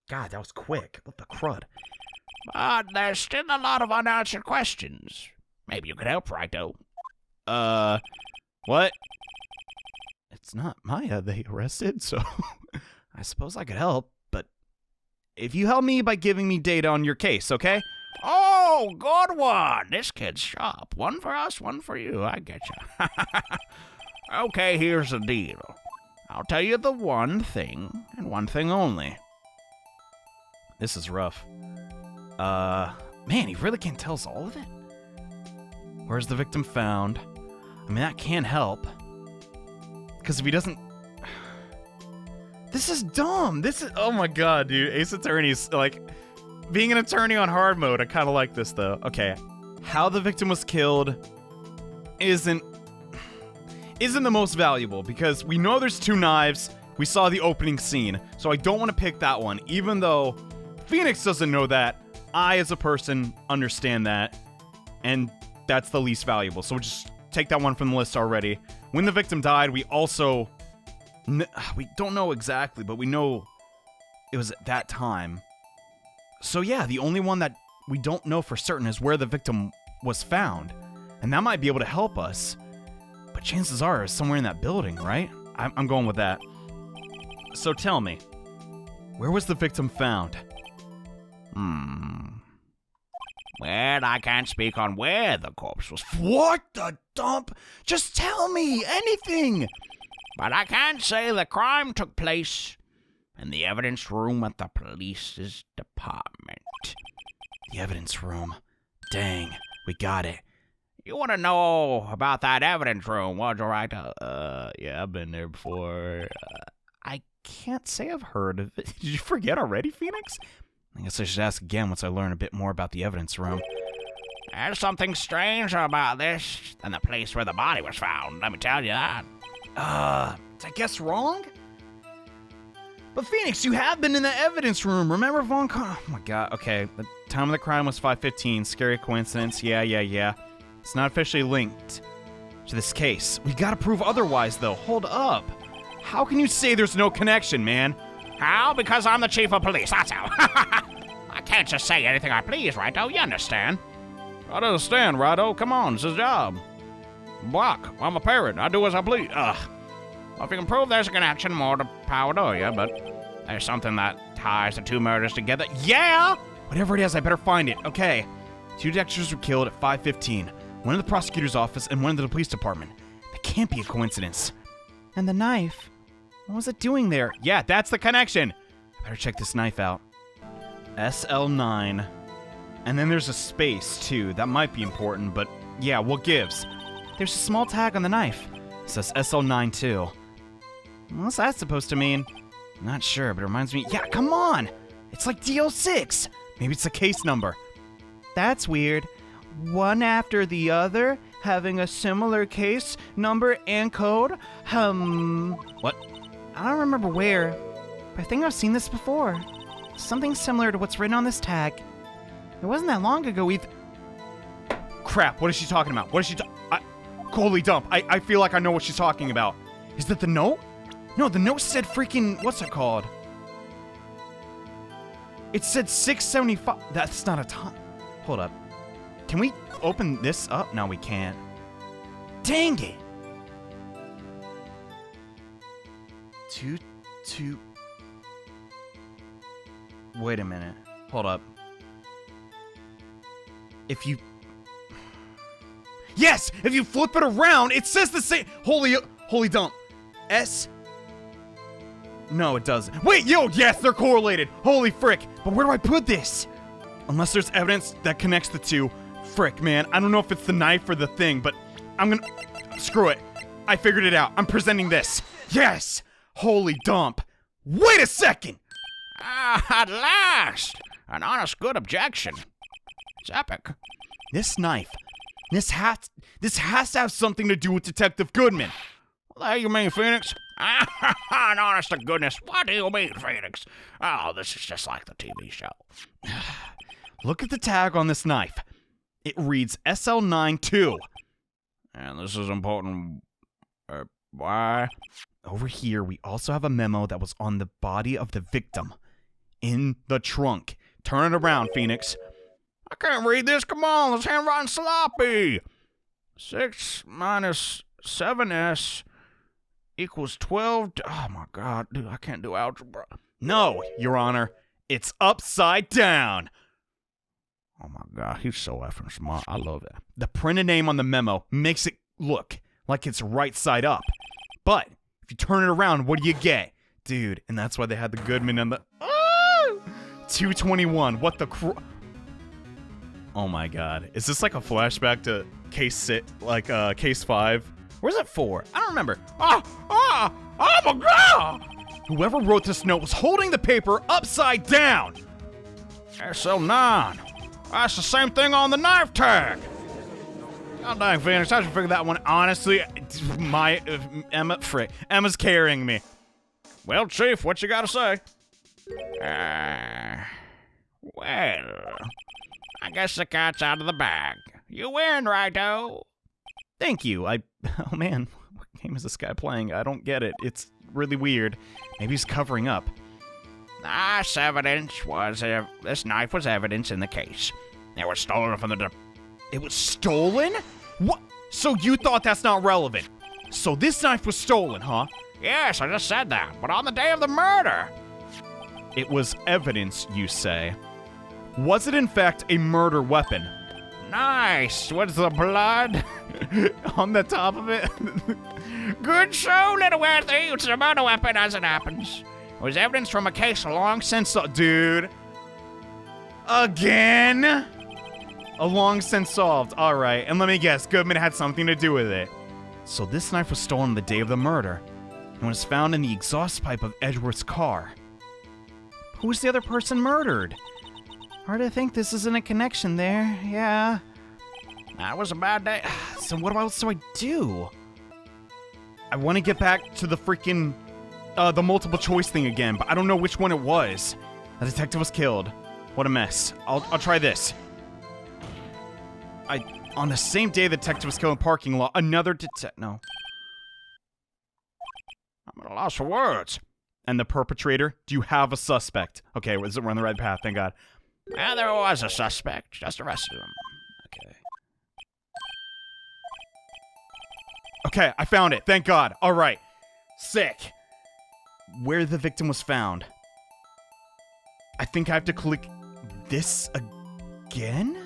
Speaker 2: God, that was quick. What the crud?
Speaker 3: But there's still a lot of unanswered questions. Maybe you could help, Righto.
Speaker 2: What? It's not Maya they arrested, so I suppose I could help, but if you help me by giving me data on your case, okay?
Speaker 3: Oh, good one. This kid's sharp. One for us, one for you. I get you. Okay, here's the deal. I'll tell you the one thing, and one thing only.
Speaker 2: This is rough. Man, he really can't tell us all of it? Where's the victim found? I mean, that can't help. Because if he doesn't... This is dumb. This is... Oh my god, dude. Ace Attorney's, like... Being an attorney on hard mode, I kind of like this, though. Okay. How the victim was killed isn't the most valuable, because we know there's two knives. We saw the opening scene, so I don't want to pick that one, even though Phoenix doesn't know that. I, as a person, understand that, and that's the least valuable. So we'll just take that one from the list already. When the victim died, we also... we don't know exactly, but we know it was at that time. So yeah, the only one that we don't know for certain is where the victim was found. And that might be able to help us. But chances are it's somewhere in that building, right? I'm going with that. So tell me, where was the victim found?
Speaker 3: Well, I can't speak on where the corpse was found.
Speaker 2: What the dump? Just tell me anything.
Speaker 3: But I can say the crime took place in the evidence room at the police's department.
Speaker 2: The evidence room. Dang, we got it.
Speaker 3: You want to know about that evidence room, would you, right?
Speaker 2: Yeah, I've been there before. I can't say I've heard of it. Did you forget already, Phoenix? I guess I should ask again once I learn a bit more about the evidence room.
Speaker 3: There's something strange about this than the place where the body was found, let me tell you that.
Speaker 2: Did I guess wrong? But Phoenix, you have been in the evidence room. Remember Von Con? Oh my god, okay. The time of the crime was 5:15. Scary coincidence. Yeah. It's not officially linked to this case. We gotta prove otherwise, though. Hold up. How can you say there's no connection, man?
Speaker 3: How? Because I'm the chief of police, that's how. I can't just say anything I please, Righto. You understand? I understand, Righto. Come on, it's his job. Block. I'm a parrot. I do as I please. Ugh. Well, if you can prove there's a connection, more to power to you, but there's something that ties the two murders together. Yeah!
Speaker 1: Whatever it is, I better find it. Okay. 2 detectives were killed at 5:15. One in the prosecutor's office and one in the police department. That can't be a coincidence.
Speaker 2: And the knife? What was it doing there?
Speaker 1: Yeah, that's the connection. I better check this knife out. SL9. And then there's a space, too. That might be important, but yeah, what gives?
Speaker 2: There's a small tag on the knife.
Speaker 1: It says SL9, too.
Speaker 2: What's that supposed to mean?
Speaker 1: Not sure, but it reminds me... Yeah, come on! It's like DO6! Maybe it's a case number.
Speaker 2: That's weird. One after the other, having a similar case, number, and code?
Speaker 1: What?
Speaker 2: I don't remember where, but I think I've seen this before. Something similar to what's written on this tag. It wasn't that long ago either.
Speaker 1: Crap, what is she talking about? What is she Holy dump, I feel like I know what she's talking about. Is that the note? No, the note said freaking... What's it called? It said 675... That's not a ton. Hold up. Can we open this up? No, we can't. Dang it! 2... Wait a minute. Hold up. If you... Yes! If you flip it around, it says the same... Holy dump. S... No, it doesn't. Wait, yes, they're correlated. Holy frick. But where do I put this? Unless there's evidence that connects the two. Frick, man. I don't know if it's the knife or the thing, but I'm gonna... Screw it. I figured it out. I'm presenting this. Yes! Holy dump. Wait a second!
Speaker 3: At last! An honest, good objection. It's epic.
Speaker 1: This knife. This has to have something to do with Detective Goodman.
Speaker 3: What the hell you mean, Phoenix? An honest to goodness, what do you mean, Phoenix? Oh, this is just like the TV show.
Speaker 1: Look at the tag on this knife. It reads SL92.
Speaker 3: And this is important. Why?
Speaker 1: Over here, we also have a memo that was on the body of the victim. In the trunk. Turn it around, Phoenix.
Speaker 3: I can't read this. Come on, this handwriting's sloppy. 6 minus 7s equals 12. Oh my god, dude, I can't do algebra.
Speaker 1: No, Your Honor. It's upside down.
Speaker 3: Oh my god, he's so effing smart. I love it.
Speaker 1: The printed name on the memo makes it look like it's right side up. But if you turn it around, what do you get? Dude, and that's why they had the Goodman and the... 221. What the Oh my god. Is this like a flashback to case 5? Where's it 4? I don't remember.
Speaker 3: Oh my god!
Speaker 1: Whoever wrote this note was holding the paper upside down.
Speaker 3: SL9. That's the same thing on the knife tag.
Speaker 1: God dang, Phoenix, I should figure that one. Honestly, Emma's carrying me.
Speaker 3: Well, Chief, what you gotta say? Well, I guess the cat's out of the bag. You win, Righto.
Speaker 1: Thank you. Oh man, what game is this guy playing? I don't get it. It's really weird. Maybe he's covering up.
Speaker 3: This knife was evidence in the case. It was stolen from the...
Speaker 1: It was stolen? What? So you thought that's not relevant? So this knife was stolen, huh?
Speaker 3: Yes, I just said that, but on the day of the murder.
Speaker 1: It was evidence, you say. Was it in fact a murder weapon?
Speaker 3: Nice. What's the blood?
Speaker 1: On the top of it?
Speaker 3: Good show, little worthy. It's a murder weapon as it happens. It was evidence from a case long since...
Speaker 1: Dude. Again? A long since solved. Alright, and let me guess, Goodman had something to do with it. So this knife was stolen the day of the murder, and was found in the exhaust pipe of Edgeworth's car.
Speaker 2: Who's the other person murdered? Hard to think this isn't a connection there, yeah.
Speaker 3: That was a bad day.
Speaker 1: So what else do I do? I want to get back to the freaking, the multiple choice thing again, but I don't know which one it was. The detective was killed. What a mess. I'll try this. On the same day the detective was killed in the parking lot, another no.
Speaker 3: I'm at a loss for words.
Speaker 1: And the perpetrator? Do you have a suspect? Okay, we're on the right path, thank God.
Speaker 3: Well, there was a suspect. Just arrested him.
Speaker 2: Okay. Okay, I found it. Thank God. All right. Sick. Where the victim was found. I think I have to click this again?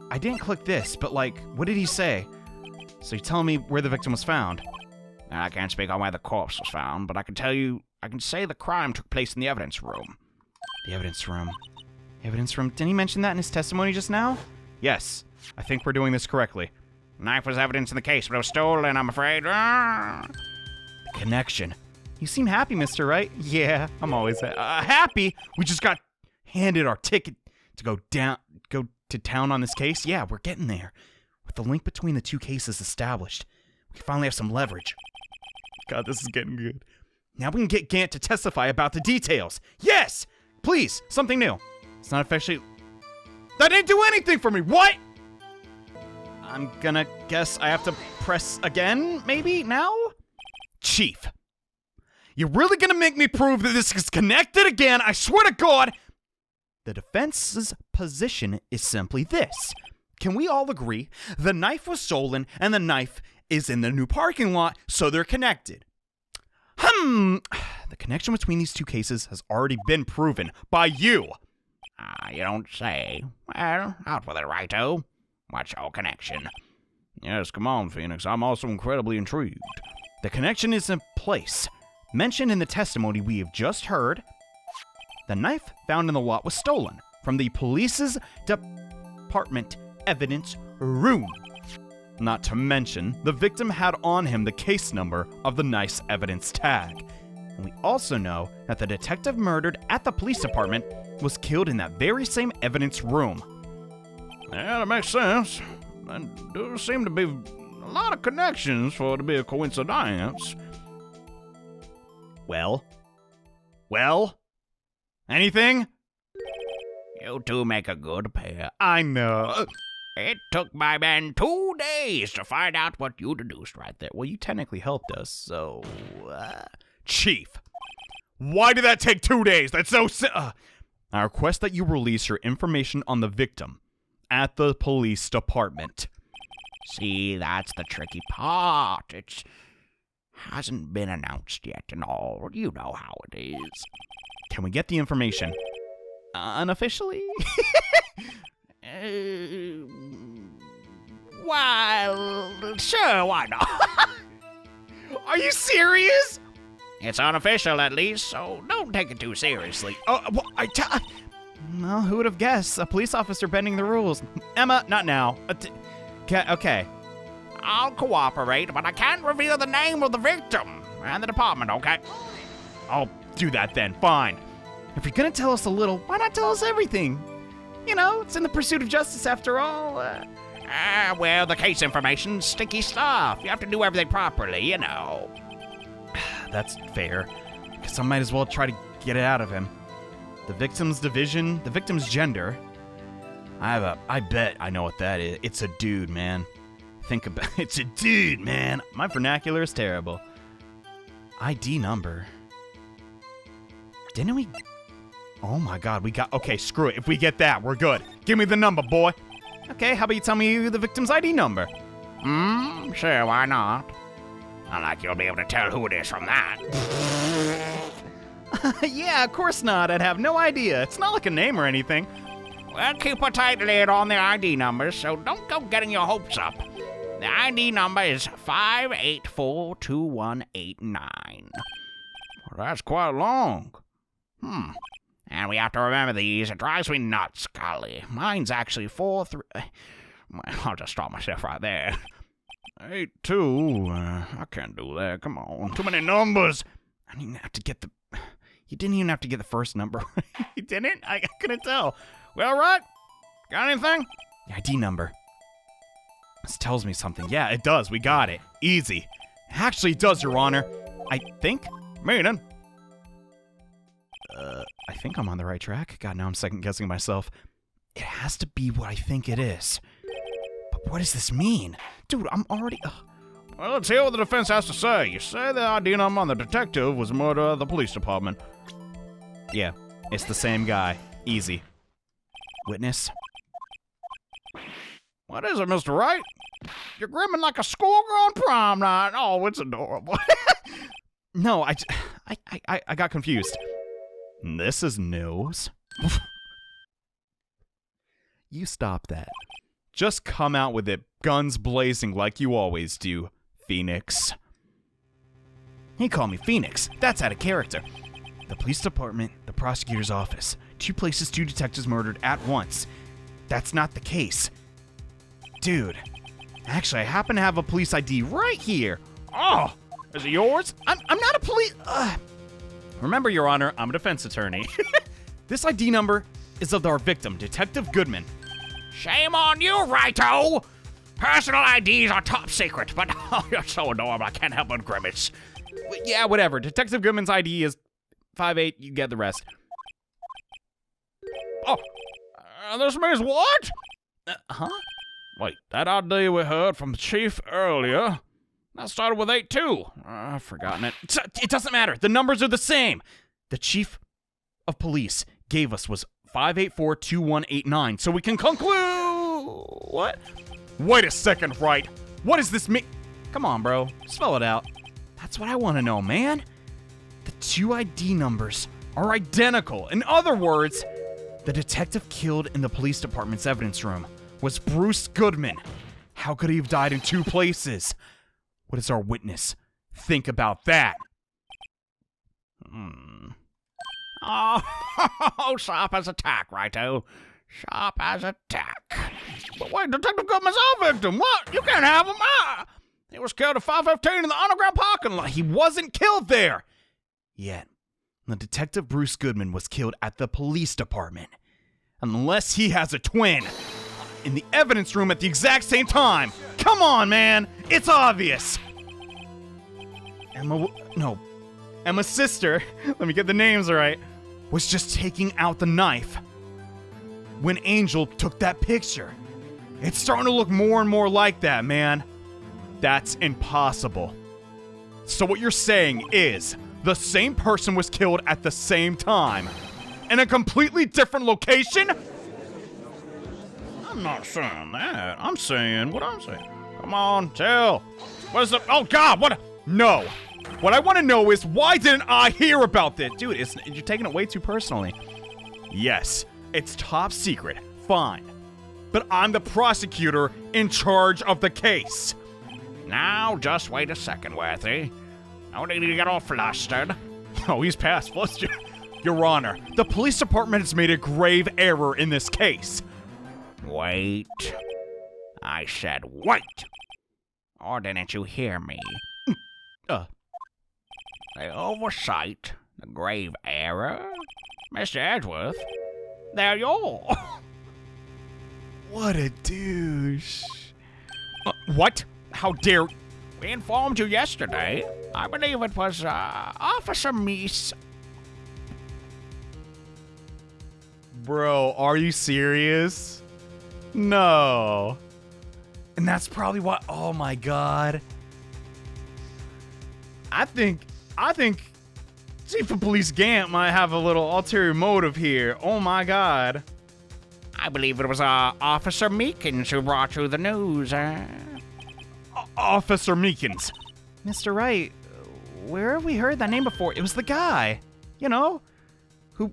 Speaker 2: I didn't click this, but like, what did he say? So you're telling me where the victim was found?
Speaker 3: I can't speak on where the corpse was found, but I can say the crime took place in the evidence room.
Speaker 2: The evidence room. The evidence room. Didn't he mention that in his testimony just now? Yes. I think we're doing this correctly.
Speaker 3: The knife was evidence in the case, but it was stolen, I'm afraid.
Speaker 2: Connection. You seem happy, Mr. Wright. Yeah, I'm always happy. We just got handed our ticket to go to town on this case. Yeah, we're getting there. With the link between the two cases established, we finally have some leverage. God, this is getting good. Now we can get Gant to testify about the details. Yes! Please, something new. It's not officially... That didn't do anything for me. What? I'm gonna guess I have to press again, maybe, now? Chief. You're really gonna make me prove that this is connected again? I swear to God! The defense's position is simply this. Can we all agree the knife was stolen and the knife is in the new parking lot, so they're connected? The connection between these two cases has already been proven by you.
Speaker 3: You don't say. Well, out with it, righto. What's your connection?
Speaker 1: Yes, come on, Phoenix. I'm also incredibly intrigued.
Speaker 2: The connection is in place. Mentioned in the testimony we have just heard, the knife found in the lot was stolen from the police's department evidence room. Not to mention, the victim had on him the case number of the knife's evidence tag. And we also know that the detective murdered at the police department was killed in that very same evidence room.
Speaker 1: Yeah, that makes sense. There do seem to be a lot of connections for it to be a coincidence.
Speaker 2: Well? Anything?
Speaker 3: You two make a good pair.
Speaker 2: I know.
Speaker 3: It took my men 2 days to find out what you deduced right there.
Speaker 2: Well, you technically helped us, so... Chief, why did that take 2 days? That's so... I request that you release your information on the victim at the police department.
Speaker 3: See, that's the tricky part. It hasn't been announced yet and all. You know how it is.
Speaker 2: Can we get the information? Unofficially?
Speaker 3: Well, sure, why not?
Speaker 2: Are you serious?
Speaker 3: It's unofficial, at least, so don't take it too seriously.
Speaker 2: Well, who would have guessed? A police officer bending the rules. Emma, not now. Okay.
Speaker 3: I'll cooperate, but I can't reveal the name of the victim and the department, okay?
Speaker 2: I'll do that then, fine. If you're gonna tell us a little, why not tell us everything? You know, it's in the pursuit of justice after all.
Speaker 3: Well, the case information's sticky stuff. You have to do everything properly, you know.
Speaker 2: That's fair. Because I might as well try to get it out of him. The victim's division, the victim's gender. I bet I know what that is. It's a dude, man. Think about it. It's a dude, man. My vernacular is terrible. ID number. Didn't we... Oh my God, we got... Okay, screw it. If we get that, we're good. Give me the number, boy. Okay, how about you tell me the victim's ID number?
Speaker 3: Sure, why not? Not like you'll be able to tell who it is from that.
Speaker 2: Yeah, of course not. I'd have no idea. It's not like a name or anything.
Speaker 3: Well, keep a tight lid on the ID numbers, so don't go getting your hopes up. The ID number is 5842189.
Speaker 1: Well, that's quite long.
Speaker 3: And we have to remember these. It drives me nuts, golly. Mine's actually 43... I'll just stop myself right there.
Speaker 1: 82. I can't do that. Come on. Too many numbers.
Speaker 2: I didn't even have to get the... You didn't even have to get the first number. You didn't? I couldn't tell.
Speaker 1: Well, right. Got anything?
Speaker 2: The ID number. This tells me something. Yeah, it does. We got it. Easy. It actually does, Your Honor. I think.
Speaker 1: Meaning?
Speaker 2: I think I'm on the right track. God, now I'm second-guessing myself. It has to be what I think it is. But what does this mean? Dude, I'm already...
Speaker 1: Well, let's hear what the defense has to say. You say the ID number on the detective was murder at the police department.
Speaker 2: Yeah, It's the same guy. Easy. Witness?
Speaker 3: What is it, Mr. Wright? You're grimming like a schoolgirl on prom night. Oh, it's adorable.
Speaker 2: No, I got confused. This is news. You stop that. Just come out with it, guns blazing like you always do, Phoenix. He called me Phoenix. That's out of character. The police department, the prosecutor's office. 2 places, 2 detectives murdered at once. That's not the case. Dude, actually, I happen to have a police ID right here.
Speaker 3: Oh, is it yours?
Speaker 2: I'm not a police... Remember, Your Honor, I'm a defense attorney. This ID number is of our victim, Detective Goodman.
Speaker 3: Shame on you, Righto! Personal IDs are top secret, but oh, you're so adorable, I can't help but grimace.
Speaker 2: Yeah, whatever. Detective Goodman's ID is 5'8". You get the rest.
Speaker 3: Oh, this means what?
Speaker 2: Huh?
Speaker 3: Wait, that ID we heard from the chief earlier, that started with 8 too. I've forgotten it.
Speaker 2: It doesn't matter. The numbers are the same. The chief of police gave us was 5842189, so we can conclude... What?
Speaker 1: Wait a second, Wright. What does this mean?
Speaker 2: Come on, bro. Spell it out. That's what I want to know, man. The 2 ID numbers are identical. In other words, the detective killed in the police department's evidence room was Bruce Goodman. How could he have died in 2 places? What does our witness think about that?
Speaker 3: Oh, sharp as a tack, Righto. Sharp as a tack. But wait, Detective Goodman's our victim. What? You can't have him. He was killed at 5:15 in the underground parking lot.
Speaker 2: He wasn't killed there yet. The detective Bruce Goodman was killed at the police department. Unless he has a twin in the evidence room at the exact same time. Come on, man. It's obvious. Emma's sister, let me get the names right, was just taking out the knife when Angel took that picture. It's starting to look more and more like that, man. That's impossible. So what you're saying is the same person was killed at the same time in a completely different location?
Speaker 3: I'm not saying that. I'm saying what I'm saying. Come on, tell. What is the... Oh, God, what...
Speaker 1: No. What I want to know is why didn't I hear about this?
Speaker 2: Dude, you're taking it way too personally. Yes, it's top secret. Fine.
Speaker 1: But I'm the prosecutor in charge of the case.
Speaker 3: Now, just wait a second, Worthy. No need to get all flustered.
Speaker 1: Oh, he's past flustered. Your Honor, the police department has made a grave error in this case.
Speaker 3: Wait. I said wait. Or didn't you hear me? The oversight, the grave error? Mr. Edgeworth, they're yours.
Speaker 2: What a douche.
Speaker 1: What? How dare...
Speaker 3: We informed you yesterday. I believe it was, Officer Meese.
Speaker 2: Bro, are you serious? No. And that's probably why... Oh, my God. I think Chief of Police Gant might have a little ulterior motive here. Oh, my God.
Speaker 3: I believe it was, Officer Meekins who brought you the news,
Speaker 1: Officer Meekins.
Speaker 2: Mr. Wright, where have we heard that name before? It was the guy, who,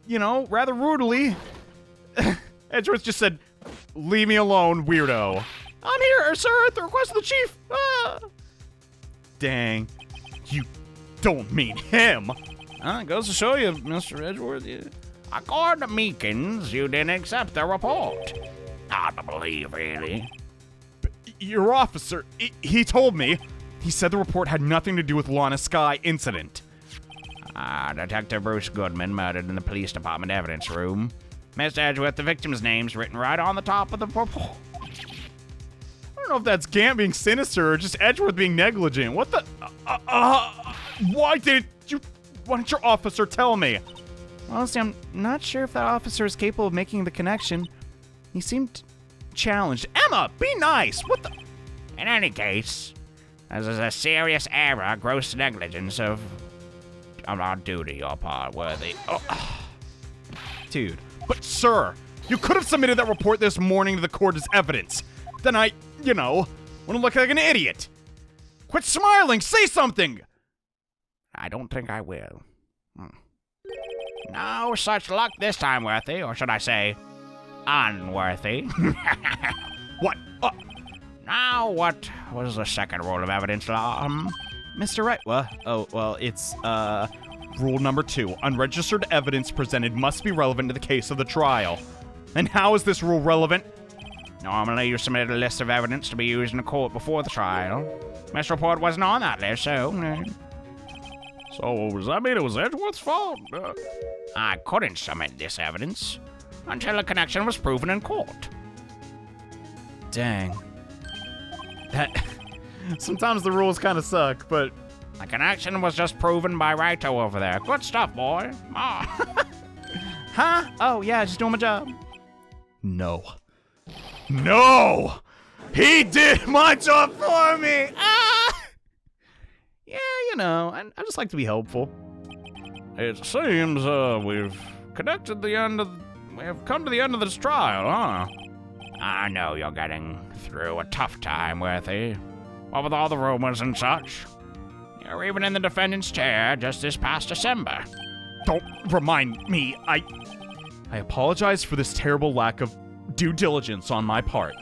Speaker 2: rather rudely,
Speaker 1: Edgeworth just said, "Leave me alone, weirdo."
Speaker 2: I'm here, sir, at the request of the chief.
Speaker 1: Dang. You don't mean him.
Speaker 2: It goes to show you, Mr. Edgeworth.
Speaker 3: According to Meekins, you didn't accept the report. Hard to believe, really.
Speaker 1: Your officer, he told me. He said the report had nothing to do with Lana Sky incident.
Speaker 3: Detective Bruce Goodman murdered in the police department evidence room. Mr. Edgeworth, the victim's name's written right on the top of the report.
Speaker 1: I don't know if that's Gant being sinister or just Edgeworth being negligent. What the... why didn't your officer tell me?
Speaker 2: Honestly, I'm not sure if that officer is capable of making the connection. He seemed challenged. Emma, be nice. What the...
Speaker 3: In any case, this is a serious error, gross negligence of our duty, your part, Worthy.
Speaker 2: Dude.
Speaker 1: But sir, you could have submitted that report this morning to the court as evidence. Then I, wouldn't look like an idiot. Quit smiling, say something!
Speaker 3: I don't think I will. No such luck this time, Worthy, or should I say, unworthy.
Speaker 1: What?
Speaker 3: Now, what was the second rule of evidence law?
Speaker 2: Mr. Wright, it's,
Speaker 1: Rule number 2, unregistered evidence presented must be relevant to the case of the trial. And how is this rule relevant?
Speaker 3: Normally, you submitted a list of evidence to be used in the court before the trial. This report wasn't on that list, so...
Speaker 1: So, does that mean it was Edgeworth's fault?
Speaker 3: I couldn't submit this evidence until a connection was proven in court.
Speaker 2: Dang. Sometimes the rules kind of suck, but...
Speaker 3: The connection was just proven by Raito over there. Good stuff, boy.
Speaker 2: Huh? Oh, yeah, just doing my job.
Speaker 1: No. No! He did my job for me!
Speaker 2: Yeah, I just like to be helpful.
Speaker 3: It seems, we've come to the end of this trial, huh? I know you're getting through a tough time, Worthy. What with all the rumors and such. You're even in the defendant's chair just this past December.
Speaker 1: Don't remind me. I apologize for this terrible lack of due diligence on my part.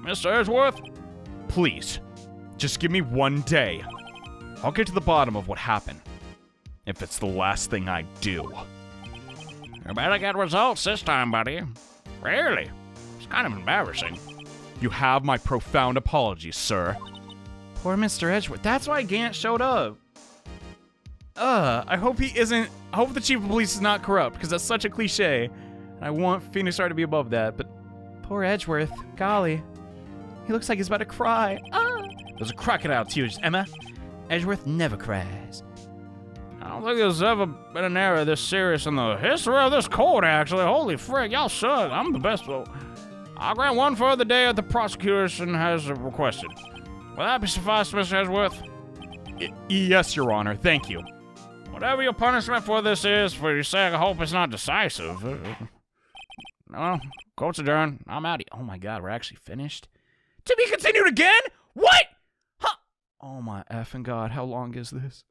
Speaker 3: Mr. Edgeworth?
Speaker 1: Please, just give me one day. I'll get to the bottom of what happened. If it's the last thing I do.
Speaker 3: You better get results this time, buddy. Really? It's kind of embarrassing.
Speaker 1: You have my profound apologies, sir.
Speaker 2: Poor Mr. Edgeworth. That's why Gant showed up. I hope the chief of police is not corrupt, because that's such a cliche. And I want Phoenix Wright to be above that, but poor Edgeworth. Golly. He looks like he's about to cry. There's a crocodile tears, Emma. Edgeworth never cries.
Speaker 3: I don't think there's ever been an error this serious in the history of this court, actually. Holy frick, y'all suck. I'm the best. Well, I'll grant one further day that the prosecution has requested. Will that be suffice, Mr. Edgeworth?
Speaker 1: Yes, Your Honor. Thank you.
Speaker 3: Whatever your punishment for this is, for your sake, I hope it's not decisive. Well, court's adjourned. I'm out.
Speaker 2: Oh my god, we're actually finished? To be continued again? What? Huh? Oh my effing god, how long is this?